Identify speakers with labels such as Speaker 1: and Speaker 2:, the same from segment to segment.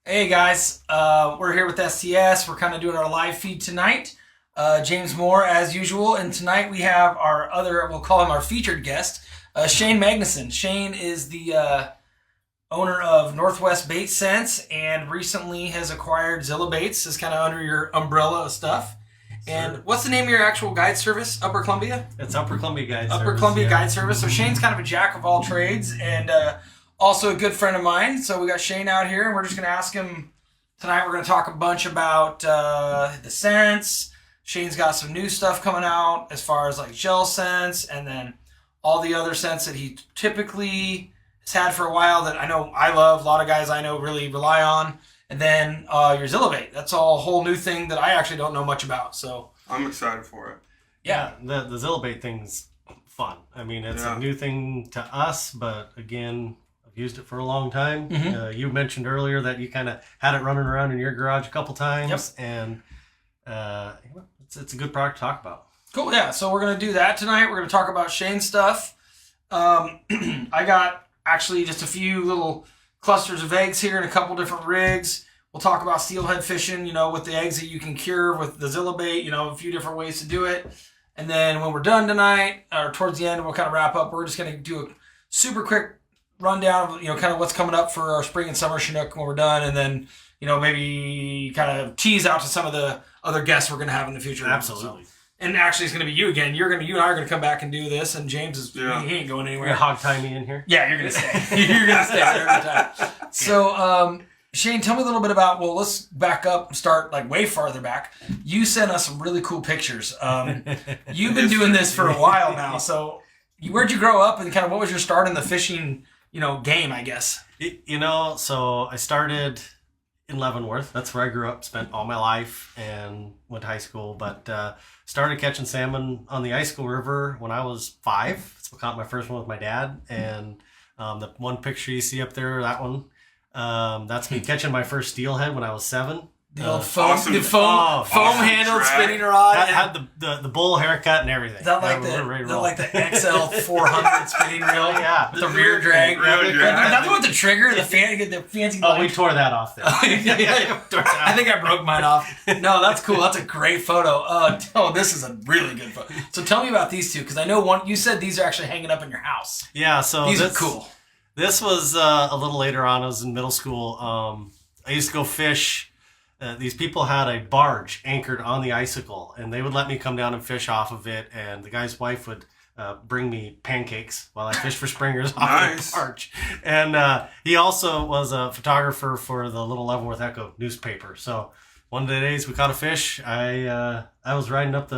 Speaker 1: Hey guys, we're here with STS. We're kind of doing our live feed tonight. James Moore, as usual, and tonight we have our other, we'll call him our featured guest, Shane Magnuson. Shane is the owner of Northwest Bait Sense and recently has acquired Zillabaits, is kind of under your umbrella of stuff. And what's the name of your actual guide service? Upper Columbia?
Speaker 2: It's Upper Columbia Guide Service.
Speaker 1: Upper Columbia Guide Service. So Shane's kind of a jack of all trades and also a good friend of mine. So we got Shane out here and we're just going to ask him tonight. We're going to talk a bunch about the scents. Shane's got some new stuff coming out as far as like gel scents and then all the other scents that he typically has had for a while that I know I love. A lot of guys I know really rely on. And then your Zillabait. That's a whole new thing that I actually don't know much about. So
Speaker 3: I'm excited for it.
Speaker 1: Yeah.
Speaker 2: The Zillabait thing's fun. I mean, it's a new thing to us, but again, I've used it for a long time.
Speaker 1: Mm-hmm.
Speaker 2: You mentioned earlier that you kind of had it running around in your garage a couple times, and it's a good product to talk about.
Speaker 1: Cool, yeah. So we're going to do that tonight. We're going to talk about Shane's stuff. I got actually just a few little clusters of eggs here in a couple different rigs. We'll talk about steelhead fishing, with the eggs that you can cure with the Zillabait, a few different ways to do it. And then when we're done tonight, or towards the end, we'll kind of wrap up. We're just going to do a super quick rundown of, kind of what's coming up for our spring and summer Chinook when we're done. And then, maybe kind of tease out to some of the other guests we're going to have in the future.
Speaker 2: Absolutely.
Speaker 1: So, and actually, it's going to be you again. You and I are going to come back and do this. And James is he ain't going anywhere.
Speaker 2: You're hog tie me in here.
Speaker 1: Yeah, you're going to stay. You're going to stay there every time. So, Shane, tell me a little bit about. Well, let's back up and start like way farther back. You sent us some really cool pictures. You've been doing this for a while now. So, where'd you grow up, and kind of what was your start in the fishing, game? I guess.
Speaker 2: So I started in Leavenworth. That's where I grew up, spent all my life, and went to high school. But started catching salmon on the Icicle River when I was 5. So I caught my first one with my dad. And the one picture you see up there, that one, that's me catching my first steelhead when I was 7.
Speaker 1: The old foam handled spinning rod.
Speaker 2: Had the bull haircut and everything.
Speaker 1: Is that like the XL 400 spinning reel?
Speaker 2: Yeah.
Speaker 1: With the rear drag. Nothing with the trigger, the fancy.
Speaker 2: Oh, we tore that off there.
Speaker 1: I think I broke mine off. No, that's cool. That's a great photo. This is a really good photo. So tell me about these two, because I know one. You said these are actually hanging up in your house.
Speaker 2: Yeah. So
Speaker 1: these are cool.
Speaker 2: This was a little later on. I was in middle school. I used to go fish. These people had a barge anchored on the icicle, and they would let me come down and fish off of it, and the guy's wife would bring me pancakes while I fished for springers off the barge. And he also was a photographer for the Little Leavenworth Echo newspaper. So one of the days we caught a fish, I was riding up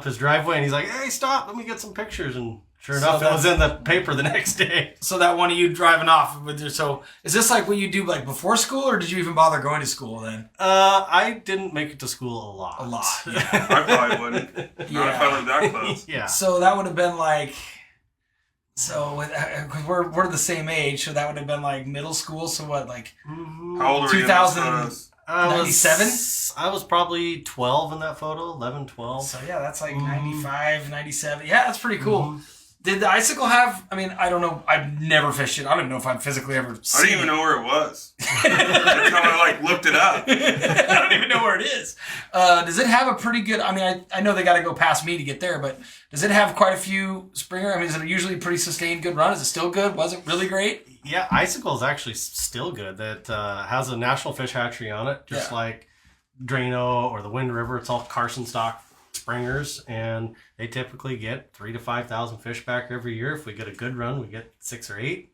Speaker 2: his driveway, and he's like, "Hey, stop, let me get some pictures." And sure enough, it was in the paper the next day.
Speaker 1: So that one of you driving off with your, so is this like what you do like before school, or did you even bother going to school then?
Speaker 2: I didn't make it to school a lot.
Speaker 1: Yeah.
Speaker 3: I probably wouldn't. Not if I lived that close.
Speaker 2: Yeah.
Speaker 1: So that would have been like, cause we're the same age, so that would have been like middle school. So what, like
Speaker 3: How old are you?
Speaker 1: 97?
Speaker 2: I was probably 12 in that photo, 11, 12.
Speaker 1: So yeah, that's like 95, 97. Yeah, that's pretty cool. Mm-hmm. Did the icicle have, I don't know, I've never fished it. I don't even know if I've physically ever seen it.
Speaker 3: I didn't even know where it was. Until I looked it up.
Speaker 1: I don't even know where it is. Does it have a pretty good, I know they got to go past me to get there, but does it have quite a few springer? Is it usually a pretty sustained good run? Is it still good? Was it really great?
Speaker 2: Yeah, icicle is actually still good. That has a National Fish Hatchery on it, just like Drano or the Wind River. It's all Carson stock springers, and they typically get 3,000 to 5,000 fish back every year. If we get a good run, we get 6 or 8.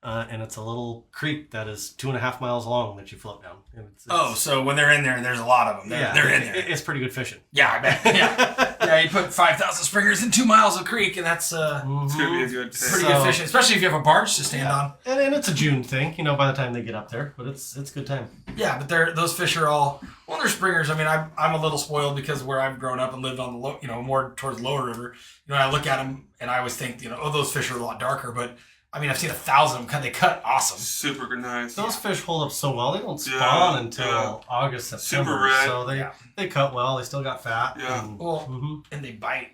Speaker 2: And it's a little creek that is 2.5 miles long that you float down. It's
Speaker 1: so when they're in there, there's a lot of them. They're in there.
Speaker 2: It's pretty good fishing.
Speaker 1: Yeah, I bet. Yeah, you put 5,000 springers in 2 miles of creek, and that's
Speaker 3: it's gonna be a good thing.
Speaker 1: Pretty good fishing, especially if you have a barge to stand on.
Speaker 2: And it's a June thing, by the time they get up there, but it's good time.
Speaker 1: Yeah, but those fish are all they're springers. I'm a little spoiled because where I've grown up and lived on the more towards Lower River. I look at them and I always think those fish are a lot darker, but. I've seen 1,000 of them. They cut awesome.
Speaker 3: Super nice.
Speaker 2: Those fish hold up so well. They don't spawn until August, September.
Speaker 3: Super red.
Speaker 2: So they cut well. They still got fat.
Speaker 3: Yeah.
Speaker 1: And they bite.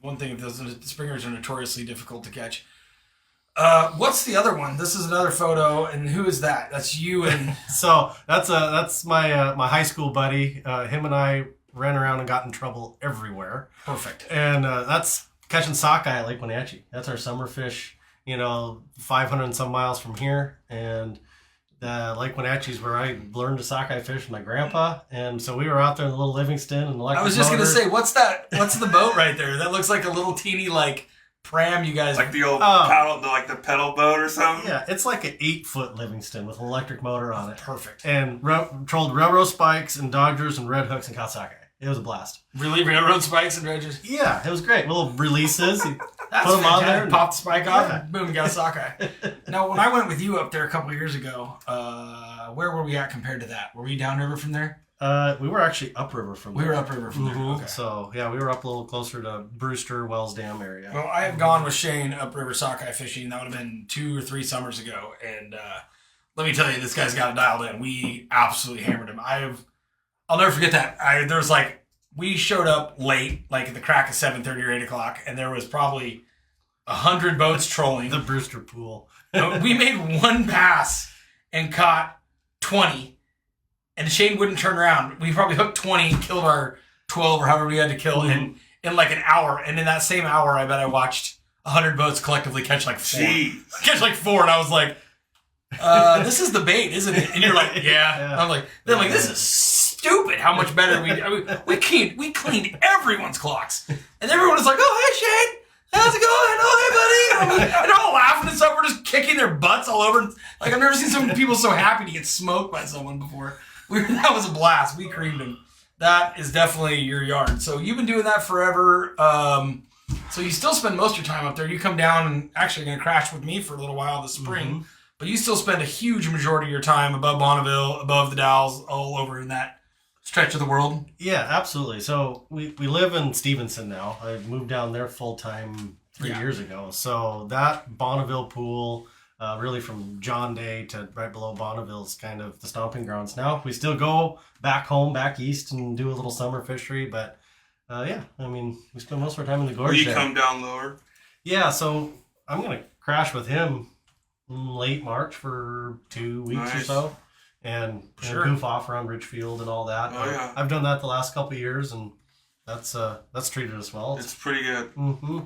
Speaker 1: One thing, the springers are notoriously difficult to catch. What's the other one? This is another photo, and who is that? That's you and...
Speaker 2: So that's my my high school buddy. Him and I ran around and got in trouble everywhere.
Speaker 1: Perfect.
Speaker 2: And that's catching sockeye at Lake Wenatchee. That's our summer fish, 500 and some miles from here. And Lake Wenatchee is where I learned to sockeye fish with my grandpa. And so we were out there in the little Livingston and electric
Speaker 1: I was just
Speaker 2: motor.
Speaker 1: going to say, what's that? What's the boat right there? That looks like a little teeny, pram you guys...
Speaker 3: Like the old paddle, like the pedal boat or something?
Speaker 2: Yeah, it's like an 8-foot Livingston with an electric motor on it.
Speaker 1: Perfect.
Speaker 2: And trolled railroad spikes and dodgers and red hooks and caught sockeye. It was a blast.
Speaker 1: Really? Railroad spikes and dredges?
Speaker 2: Yeah, it was great. Little releases.
Speaker 1: That's
Speaker 2: put them on there.
Speaker 1: And pop the spike off,
Speaker 2: Yeah.
Speaker 1: and boom, got a sockeye. Now, when I went with you up there a couple of years ago, where were we at compared to that? Were we downriver from there?
Speaker 2: We were actually upriver from there.
Speaker 1: We were upriver from there. Okay.
Speaker 2: So, yeah, we were up a little closer to Brewster, Wells Dam area.
Speaker 1: Well, I have gone with Shane upriver sockeye fishing. That would have been 2 or 3 summers ago. And let me tell you, this guy's got it dialed in. We absolutely hammered him. I'll never forget that. We showed up late, at the crack of 7:30 or 8 o'clock, and there was probably 100 boats trolling.
Speaker 2: The Brewster Pool.
Speaker 1: We made one pass and caught 20, and Shane wouldn't turn around. We probably hooked 20, killed our 12 or however we had to kill in an hour. And in that same hour, I bet I watched 100 boats collectively catch 4.
Speaker 3: Jeez.
Speaker 1: Catch 4, and I was like, this is the bait, isn't it? And you're like, yeah. I'm like, they're like, this is stupid how much better we cleaned everyone's clocks. And everyone was like, oh, hey, Shane. How's it going? Oh, hey, buddy. And they're all laughing and stuff. We're just kicking their butts all over. I've never seen so many people so happy to get smoked by someone before. That was a blast. We creamed them. That is definitely your yard. So you've been doing that forever. So you still spend most of your time up there. You come down and actually going to crash with me for a little while this spring. Mm-hmm. But you still spend a huge majority of your time above Bonneville, above the Dalles, all over in that stretch of the world.
Speaker 2: Yeah, absolutely. So we live in Stevenson now. I moved down there full time 3 years ago. So that Bonneville pool, really from John Day to right below Bonneville, is kind of the stomping grounds now. We still go back home, back east, and do a little summer fishery. But we spend most of our time in the gorge.
Speaker 3: Will you
Speaker 2: there.
Speaker 3: come down lower?
Speaker 2: Yeah, so I'm going to crash with him late March for 2 weeks or so. And goof off around Ridgefield and all that.
Speaker 3: Oh, yeah.
Speaker 2: I've done that the last couple of years, and that's treated us well.
Speaker 3: It's pretty good.
Speaker 2: Mm-hmm.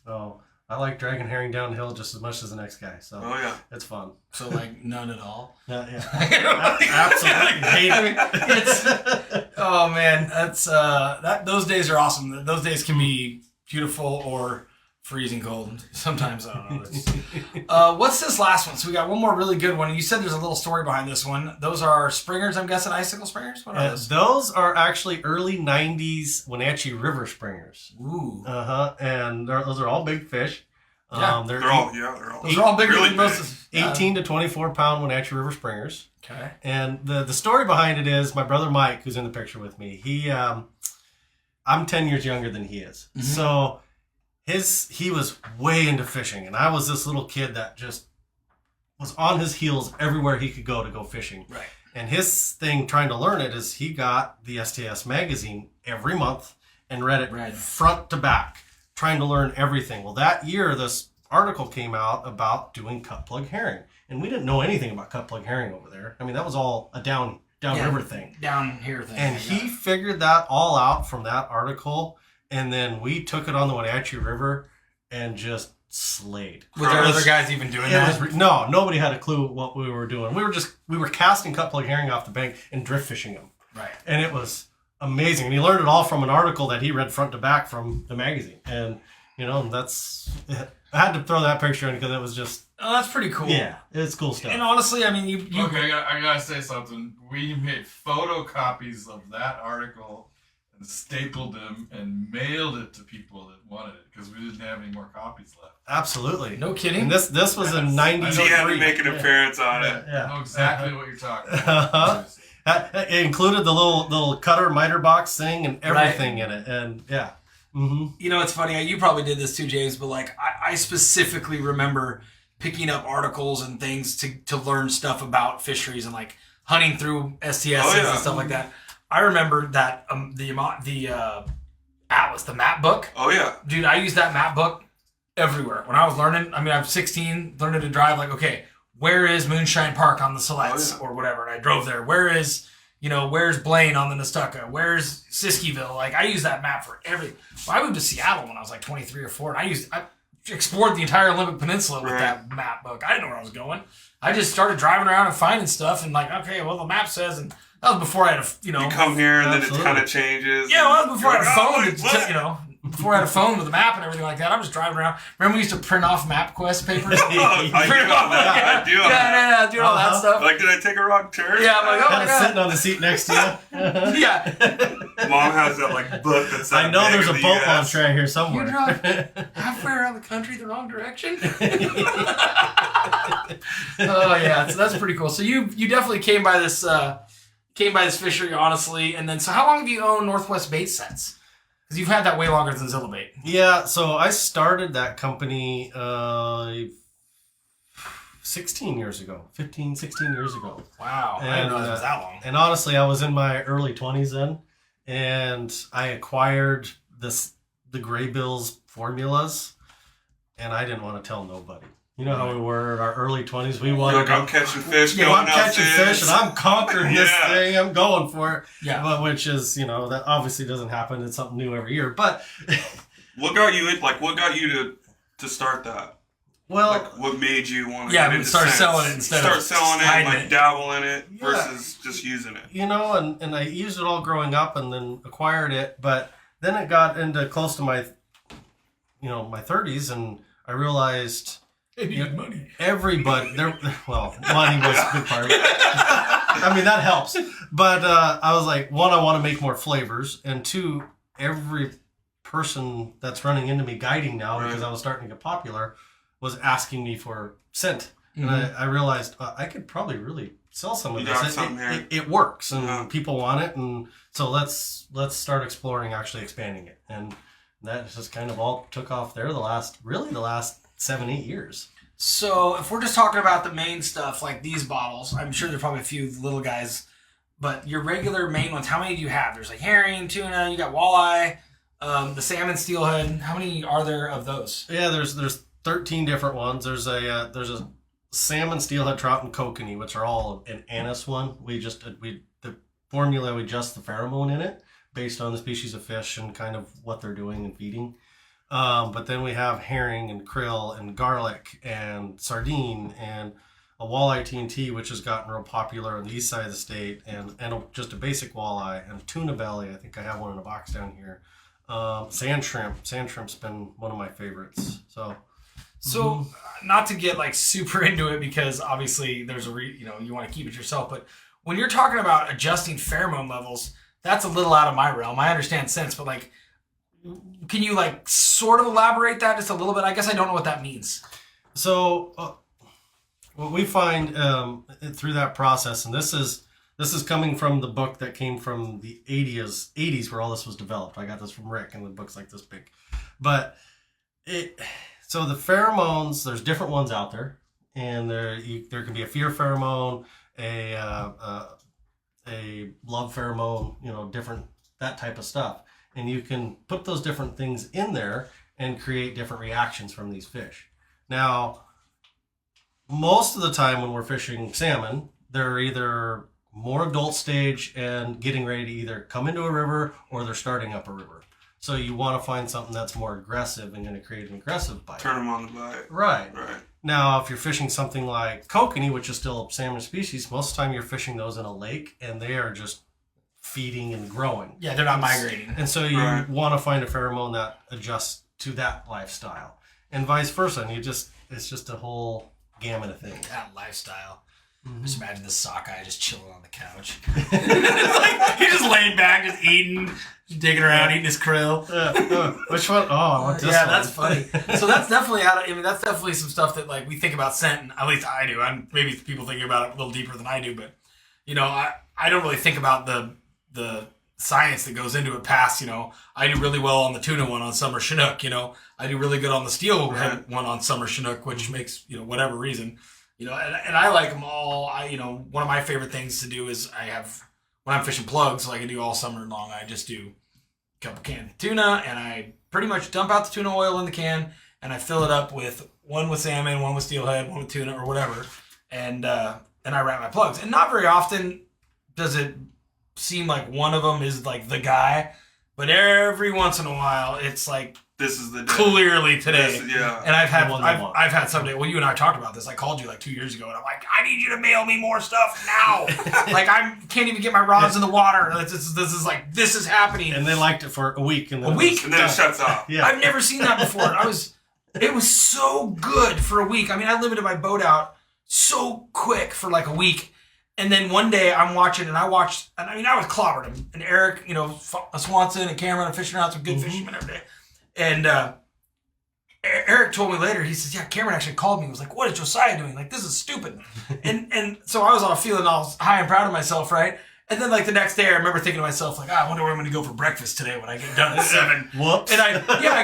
Speaker 2: Oh, I like dragging herring downhill just as much as the next guy. So it's fun.
Speaker 1: So none at all.
Speaker 2: Yeah. Absolutely hate it.
Speaker 1: Oh man, that's those days are awesome. Those days can be beautiful or freezing cold. Sometimes, I don't know. What's this last one? So we got one more really good one. You said there's a little story behind this one. Those are springers, I'm guessing, icicle springers? What are those?
Speaker 2: Those are actually early 90s Wenatchee River springers.
Speaker 1: Ooh.
Speaker 2: Uh-huh. And those are all big fish.
Speaker 1: Yeah.
Speaker 3: They're
Speaker 1: all bigger
Speaker 3: really
Speaker 1: than most of
Speaker 2: 18 to 24 pound Wenatchee River springers.
Speaker 1: Okay.
Speaker 2: And the story behind it is my brother Mike, who's in the picture with me, I'm 10 years younger than he is. Mm-hmm. So he was way into fishing, and I was this little kid that just was on his heels everywhere he could go fishing.
Speaker 1: Right.
Speaker 2: And his thing trying to learn it is he got the STS magazine every month and read it front to back, trying to learn everything. Well, that year, this article came out about doing cut plug herring, and we didn't know anything about cut plug herring over there. I mean, that was all a downriver thing.
Speaker 1: Down here thing.
Speaker 2: And he figured that all out from that article. And then we took it on the Wenatchee River and just slayed.
Speaker 1: Were there other guys even doing that?
Speaker 2: No, nobody had a clue what we were doing. We were casting cut plug herring off the bank and drift fishing them.
Speaker 1: Right.
Speaker 2: And it was amazing. And he learned it all from an article that he read front to back from the magazine. And, I had to throw that picture in because it was just...
Speaker 1: Oh, that's pretty cool.
Speaker 2: Yeah, it's cool stuff.
Speaker 1: And honestly, I mean, you
Speaker 4: Okay, I gotta say something. We made photocopies of that article and stapled them and mailed it to people that wanted it because we didn't have any more copies left.
Speaker 2: Absolutely.
Speaker 1: No kidding.
Speaker 2: And this was in 93.
Speaker 3: He had to make an appearance on it.
Speaker 4: Yeah. I know exactly what you're talking about.
Speaker 2: It included the little cutter miter box thing and everything in it. And yeah. Mm-hmm.
Speaker 1: It's funny. You probably did this too, James, but I specifically remember picking up articles and things to learn stuff about fisheries and hunting through STSs and stuff like that. I remember that the atlas, the map book.
Speaker 3: Oh yeah,
Speaker 1: dude, I used that map book everywhere. When I was learning, I mean, I'm 16, learning to drive, like, okay, where is Moonshine Park on the Silex or whatever? And I drove there. Where's Blaine on the Nestucca? Where's Siskiyville? Like, I use that map for everything. Well, I moved to Seattle when I was like 23 or 4, and I explored the entire Olympic Peninsula with that map book. I didn't know where I was going. I just started driving around and finding stuff, and like, okay, well, the map says, and that was before I had
Speaker 3: You come here and then it kind of changes.
Speaker 1: Yeah, well, that was before I had a phone, before I had a phone with a map and everything like that. I'm just driving around. Remember we used to print off MapQuest papers?
Speaker 3: I do
Speaker 1: all that stuff.
Speaker 3: Like, did I take a wrong turn?
Speaker 1: Yeah, I'm like, oh my
Speaker 2: Kind of
Speaker 1: God.
Speaker 2: sitting on the seat next to you.
Speaker 1: Yeah.
Speaker 3: Mom has that like book that's that
Speaker 2: I know
Speaker 3: big
Speaker 2: there's a
Speaker 3: in the
Speaker 2: boat
Speaker 3: US.
Speaker 2: launch right here
Speaker 1: You
Speaker 2: somewhere.
Speaker 1: drive halfway around the country the wrong direction? Oh, yeah. So that's pretty cool. So you definitely came by this fishery, honestly. And then, so how long have you owned Northwest Bait Sets? Because you've had that way longer than Zillabait.
Speaker 2: Yeah, so I started that company 16 years ago. 15, 16 years ago.
Speaker 1: Wow. I didn't know it was that long.
Speaker 2: And honestly, I was in my early 20s then. And I acquired the Gray Bills formulas. And I didn't want to tell nobody. You know how we were in our early 20s? We wanted
Speaker 3: Look, I'm catching fish.
Speaker 2: Yeah,
Speaker 3: going
Speaker 2: I'm catching fish and I'm conquering this
Speaker 3: Yeah.
Speaker 2: thing. I'm going for it.
Speaker 1: Yeah.
Speaker 2: But which is, that obviously doesn't happen. It's something new every year. But,
Speaker 3: What got you to start that?
Speaker 2: well,
Speaker 3: Like, what made you want to
Speaker 1: Yeah,
Speaker 3: get
Speaker 1: but
Speaker 3: into
Speaker 1: start
Speaker 3: scents?
Speaker 1: selling it instead
Speaker 3: Start
Speaker 1: of
Speaker 3: selling it,
Speaker 1: hiding
Speaker 3: like
Speaker 1: it.
Speaker 3: dabble in it
Speaker 2: Yeah.
Speaker 3: versus just using it.
Speaker 2: and I used it all growing up and then acquired it. But then it got into close to my 30s and I realized
Speaker 1: Maybe you had money.
Speaker 2: everybody, money was a big part of it. I mean, that helps. But I was like, one, I want to make more flavors. And two, every person that's running into me guiding now, because I was starting to get popular, was asking me for scent. And I realized I could probably really sell some of
Speaker 3: You
Speaker 2: this.
Speaker 3: got something here.
Speaker 2: It works and
Speaker 3: Yeah.
Speaker 2: people want it. And so let's start exploring actually expanding it. And that just kind of all took off there the last 7-8 years.
Speaker 1: So if we're just talking about the main stuff, like these bottles, I'm sure there's probably a few little guys, but your regular main ones, how many do you have? There's like herring, tuna, you got walleye, the salmon, steelhead. How many are there of those?
Speaker 2: Yeah, there's 13 different ones. There's a salmon, steelhead, trout, and kokanee, which are all an anise one. The formula, we adjust the pheromone in it based on the species of fish and kind of what they're doing and feeding. But then we have herring and krill and garlic and sardine and a walleye TNT, which has gotten real popular on the east side of the state, and just a basic walleye and tuna belly. I think I have one in a box down here. Sand shrimp. Sand shrimp's been one of my favorites. So
Speaker 1: Not to get like super into it because obviously there's you want to keep it yourself, but when you're talking about adjusting pheromone levels, that's a little out of my realm. I understand sense, but like, can you like sort of elaborate that just a little bit? I guess I don't know what that means.
Speaker 2: So what we find through that process, and this is coming from the book that came from the 80s where all this was developed. I got this from Rick, and the book's like this big. But so the pheromones, there's different ones out there, and there can be a fear pheromone, a love pheromone, different, that type of stuff. And you can put those different things in there and create different reactions from these fish. Now, most of the time when we're fishing salmon, they're either more adult stage and getting ready to either come into a river or they're starting up a river. So you want to find something that's more aggressive and going to create an aggressive bite.
Speaker 3: Turn them on the bite.
Speaker 2: Right.
Speaker 3: Right.
Speaker 2: Now, if you're fishing something like kokanee, which is still a salmon species, most of the time you're fishing those in a lake and they are just feeding and growing.
Speaker 1: Yeah, they're not migrating.
Speaker 2: And so you want to find a pheromone that adjusts to that lifestyle. And vice versa. And it's just a whole gamut of things.
Speaker 1: That lifestyle. Just imagine this sockeye just chilling on the couch. Like, he's just laying back, just eating, just digging around, eating his krill.
Speaker 2: Which one? Oh, I want this one.
Speaker 1: Yeah, that's funny. So that's definitely that's definitely some stuff that like we think about scent, and at least I do. Maybe people thinking about it a little deeper than I do, but I don't really think about the science that goes into it past, I do really well on the tuna one on summer Chinook, I do really good on the steelhead one on summer Chinook, which makes, whatever reason, and I like them all. One of my favorite things to do is when I'm fishing plugs, like I do all summer long, I just do a couple cans of tuna and I pretty much dump out the tuna oil in the can and I fill it up with one with salmon, one with steelhead, one with tuna or whatever, and I wrap my plugs. And not very often does it seem like one of them is like the guy, but every once in a while it's like
Speaker 3: This is the day.
Speaker 1: clearly today.
Speaker 3: Yeah.
Speaker 1: And I've had some day. Well, you and I talked about this. I called you like 2 years ago, and I'm like, I need you to mail me more stuff now. Like I can't even get my rods in the water. This is happening.
Speaker 2: And they liked it for a week. And then
Speaker 1: A week?
Speaker 3: And then it shuts off.
Speaker 2: Yeah.
Speaker 1: I've never seen that before. It was so good for a week. I mean, I limited my boat out so quick for like a week. And then one day I'm watching, and I was clobbering him. And Eric, Swanson and Cameron are fishing around some good fishermen every day. And Eric told me later, he says, yeah, Cameron actually called me and was like, what is Josiah doing? Like, this is stupid. and so I was all feeling all high and proud of myself, right? And then like the next day I remember thinking to myself, like, I wonder where I'm going to go for breakfast today when I get done at 7.
Speaker 2: Whoops.
Speaker 1: And I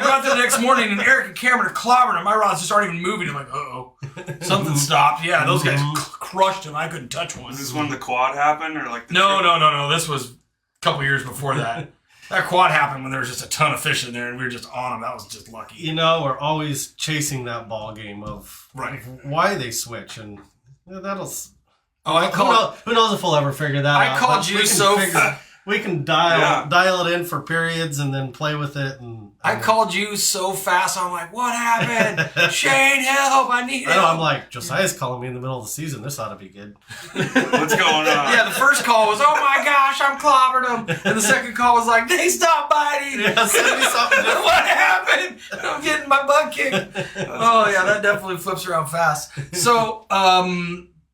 Speaker 1: go out there the next morning, and Eric and Cameron are clobbering, and my rods just aren't even moving. I'm like, uh-oh, something stopped. Yeah, those guys crushed him. I couldn't touch one.
Speaker 3: Was this when the quad happened, or like?
Speaker 1: No. This was a couple years before that. That quad happened when there was just a ton of fish in there, and we were just on them. That was just lucky.
Speaker 2: We're always chasing that ball game of why they switch, and that'll. Who knows if we'll ever figure that out?
Speaker 1: I called you
Speaker 2: we can dial it in for periods and then play with it. And
Speaker 1: I called you so fast. I'm like, what happened? Shane, help! I need help.
Speaker 2: I'm like, Josiah's calling me in the middle of the season. This ought to be good.
Speaker 3: What's going on?
Speaker 1: Yeah, the first call was, oh my gosh, I'm clobbering them. And the second call was like, they stopped biting.
Speaker 2: Yeah, send me something different.
Speaker 1: What happened? I'm getting my butt kicked. Oh yeah, that definitely flips around fast. So,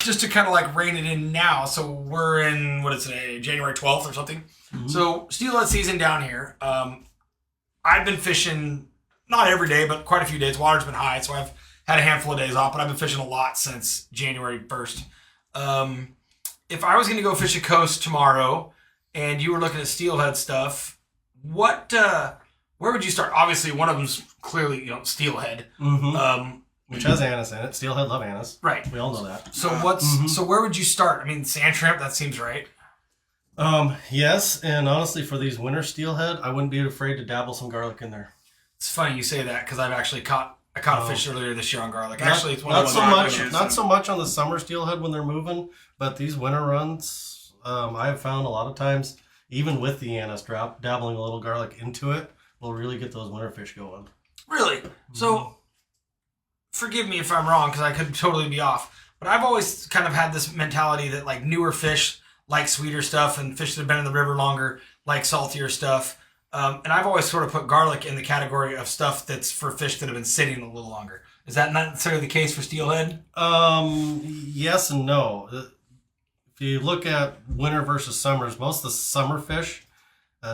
Speaker 1: just to kind of like rein it in now. So we're in, what is it, January 12th or something? Mm-hmm. So steelhead season down here. I've been fishing, not every day, but quite a few days. Water's been high, so I've had a handful of days off, but I've been fishing a lot since January 1st. If I was going to go fish a coast tomorrow and you were looking at steelhead stuff, where would you start? Obviously, one of them's clearly, steelhead.
Speaker 2: Mm-hmm. Which has anise in it. Steelhead love anise.
Speaker 1: Right.
Speaker 2: We all know that.
Speaker 1: So so where would you start? I mean, sand shrimp, that seems right.
Speaker 2: Yes, and honestly, for these winter steelhead, I wouldn't be afraid to dabble some garlic in there.
Speaker 1: It's funny you say that because I've actually caught a fish earlier this year on garlic. It's one
Speaker 2: not
Speaker 1: of
Speaker 2: the not so much on the summer steelhead when they're moving, but these winter runs, I've found a lot of times, even with the anise dabbling a little garlic into it, will really get those winter fish going.
Speaker 1: Really? So, forgive me if I'm wrong because I could totally be off, but I've always kind of had this mentality that like newer fish like sweeter stuff, and fish that have been in the river longer like saltier stuff. And I've always sort of put garlic in the category of stuff that's for fish that have been sitting a little longer. Is that not necessarily the case for steelhead?
Speaker 2: Yes and no. If you look at winter versus summers, most of the summer fish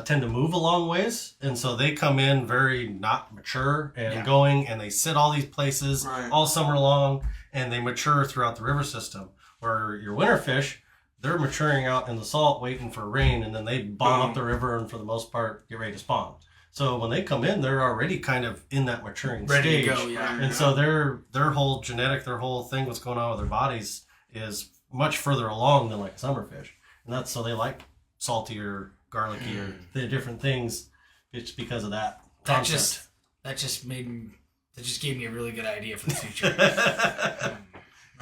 Speaker 2: tend to move a long ways, and so they come in very not mature and going, and they sit all these places all summer long, and they mature throughout the river system. Where your winter fish, they're maturing out in the salt, waiting for rain, and then they bomb up the river and for the most part get ready to spawn. So when they come in, they're already kind of in that maturing
Speaker 1: ready
Speaker 2: stage.
Speaker 1: To go, yeah.
Speaker 2: And so their whole genetic, their whole thing, what's going on with their bodies is much further along than like summer fish. And that's so they like saltier, garlicky, the different things. It's because of that concept.
Speaker 1: That just gave me a really good idea for the future.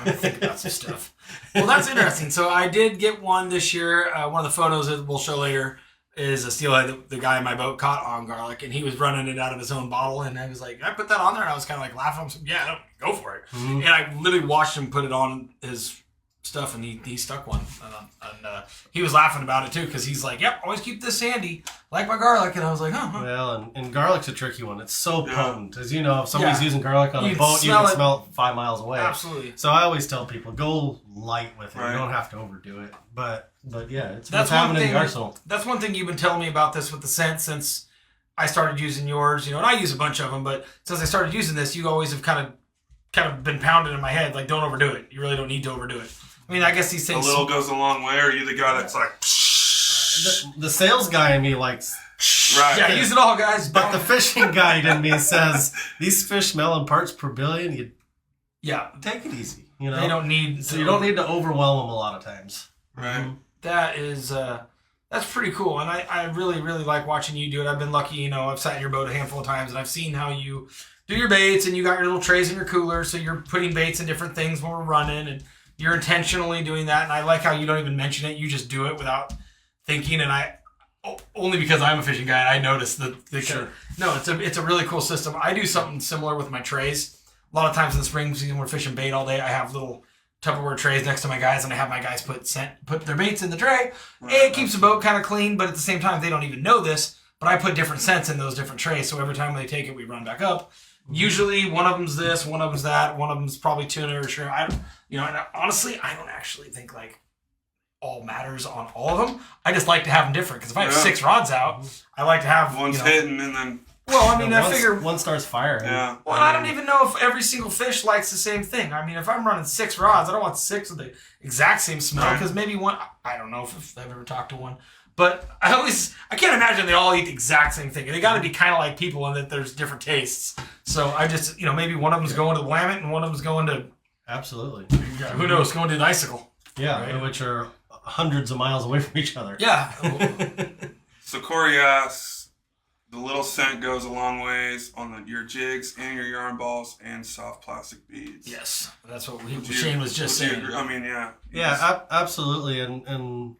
Speaker 1: I'm going to think about some stuff. Well, that's interesting. So I did get one this year. One of the photos that we'll show later is a steelhead that the guy in my boat caught on garlic, and he was running it out of his own bottle, and I was like, I put that on there, and I was kind of like laughing. I was like, yeah, go for it. Mm-hmm. And I literally watched him put it on his stuff, and he stuck one. And he was laughing about it, too, because he's like, yep, always keep this handy, like my garlic. And I was like, huh.
Speaker 2: Well, and garlic's a tricky one. It's so potent. As you know, if somebody's using garlic on a boat, you can smell it 5 miles away.
Speaker 1: Absolutely.
Speaker 2: So I always tell people, go light with it. Right. You don't have to overdo it. But yeah, it's what's happening in the arsenal. That's
Speaker 1: one thing you've been telling me about this with the scent since I started using yours. And I use a bunch of them, but since I started using this, you always have kind of been pounded in my head, like, don't overdo it. You really don't need to overdo it. I mean, I guess these things...
Speaker 3: A little goes a long way, or are you the guy that's like...
Speaker 2: The sales guy in me likes...
Speaker 3: Right.
Speaker 1: Yeah, use it all, guys.
Speaker 2: But the fishing guide in me says, these fish smell in parts per billion. Take it easy.
Speaker 1: They don't need...
Speaker 2: So you don't need to overwhelm them a lot of times.
Speaker 3: Right.
Speaker 1: That is... that's pretty cool, and I really, really like watching you do it. I've been lucky, I've sat in your boat a handful of times, and I've seen how you do your baits, and you got your little trays in your cooler, so you're putting baits in different things when we're running, and you're intentionally doing that. And I like how you don't even mention it; you just do it without thinking. And only because I'm a fishing guy, I noticed that.
Speaker 2: Sure.
Speaker 1: No, it's a really cool system. I do something similar with my trays. A lot of times in the spring season, we're fishing bait all day. I have little Tupperware trays next to my guys, and I have my guys put their baits in the tray. Right. It keeps the boat kind of clean, but at the same time, they don't even know this. But I put different scents in those different trays, so every time they take it, we run back up. Usually, one of them's this, one of them's that, one of them's probably tuna or shrimp. And honestly, I don't actually think like all matters on all of them. I just like to have them different because if I have 6 rods out, I like to have
Speaker 3: one's hitting and then.
Speaker 1: Well, I mean, I figure
Speaker 2: one starts firing.
Speaker 3: Yeah.
Speaker 1: Well, I don't even know if every single fish likes the same thing. I mean, if I'm running 6 rods, I don't want 6 with the exact same smell because maybe one. I don't know if I've ever talked to one, but I can't imagine they all eat the exact same thing. They got to be kind of like people in that there's different tastes. So I just, maybe one of them's going to the Willamette and one of them's going to.
Speaker 2: Absolutely.
Speaker 1: Who knows? Going to the icicle.
Speaker 2: Yeah, right? Which are hundreds of miles away from each other.
Speaker 1: Yeah.
Speaker 3: So Corey asks. The little scent goes a long ways on your jigs and your yarn balls and soft plastic beads.
Speaker 1: Yes, that's what Shane was just saying.
Speaker 3: I mean, yeah.
Speaker 2: Yeah, absolutely. And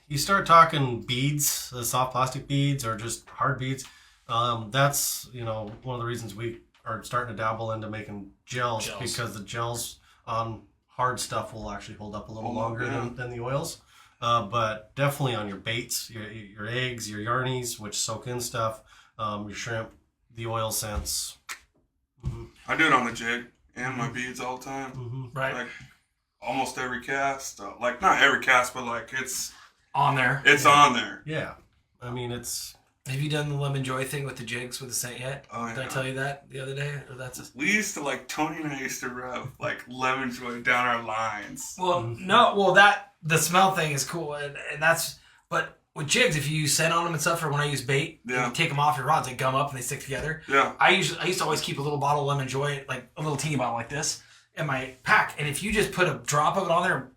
Speaker 2: you start talking beads, the soft plastic beads or just hard beads. That's, one of the reasons we are starting to dabble into making gels. Because the gels on hard stuff will actually hold up a little longer than the oils. But definitely on your baits, your eggs, your yarnies, which soak in stuff, your shrimp, the oil scents. Mm-hmm.
Speaker 3: I do it on the jig and my beads all the time.
Speaker 2: Mm-hmm.
Speaker 1: Right.
Speaker 3: Like almost every cast. Like not every cast, but like it's
Speaker 1: on there.
Speaker 3: It's on there.
Speaker 2: Yeah. I mean, it's...
Speaker 1: Have you done the Lemon Joy thing with the jigs with the scent yet?
Speaker 3: Oh, yeah.
Speaker 1: Did I tell you that the other day? Or
Speaker 3: We used to Tony and I used to rub Lemon Joy down our lines.
Speaker 1: Well, no, the smell thing is cool, and but with jigs, if you use scent on them and stuff, or when I use bait, you take them off your rods, they gum up and they stick together.
Speaker 3: Yeah.
Speaker 1: I used to always keep a little bottle of Lemon Joy, like a little teeny bottle like this, in my pack, and if you just put a drop of it on there,